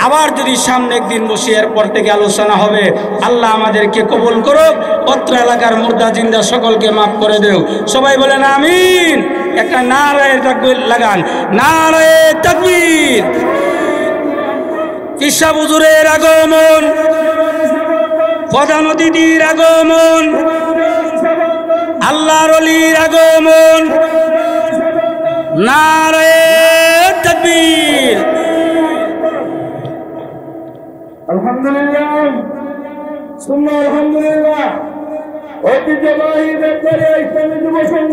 আবার যদি সামনে একদিন বসি, এরপর থেকে আলোচনা হবে। আল্লাহ আমাদেরকে কবুল করুক, অত্র এলাকার মুর্দা জিন্দা সকলকে মাফ করে দেও। সবাই বলেন আমিন। একটা নারায়ে তাকবীর লাগান, নারায়ে তাকবীর। ঈশা হুজুরের আগমন, প্রধান অতিথির আগমন, আল্লাহর ওলির আগমন, নারায়ে তাকবীর।
আলহামদুলিল্লাহ, সুন্নাহ আলহামদুলিল্লাহ। ঐতিহ্যবাহী ইসলামী যুব সংঘ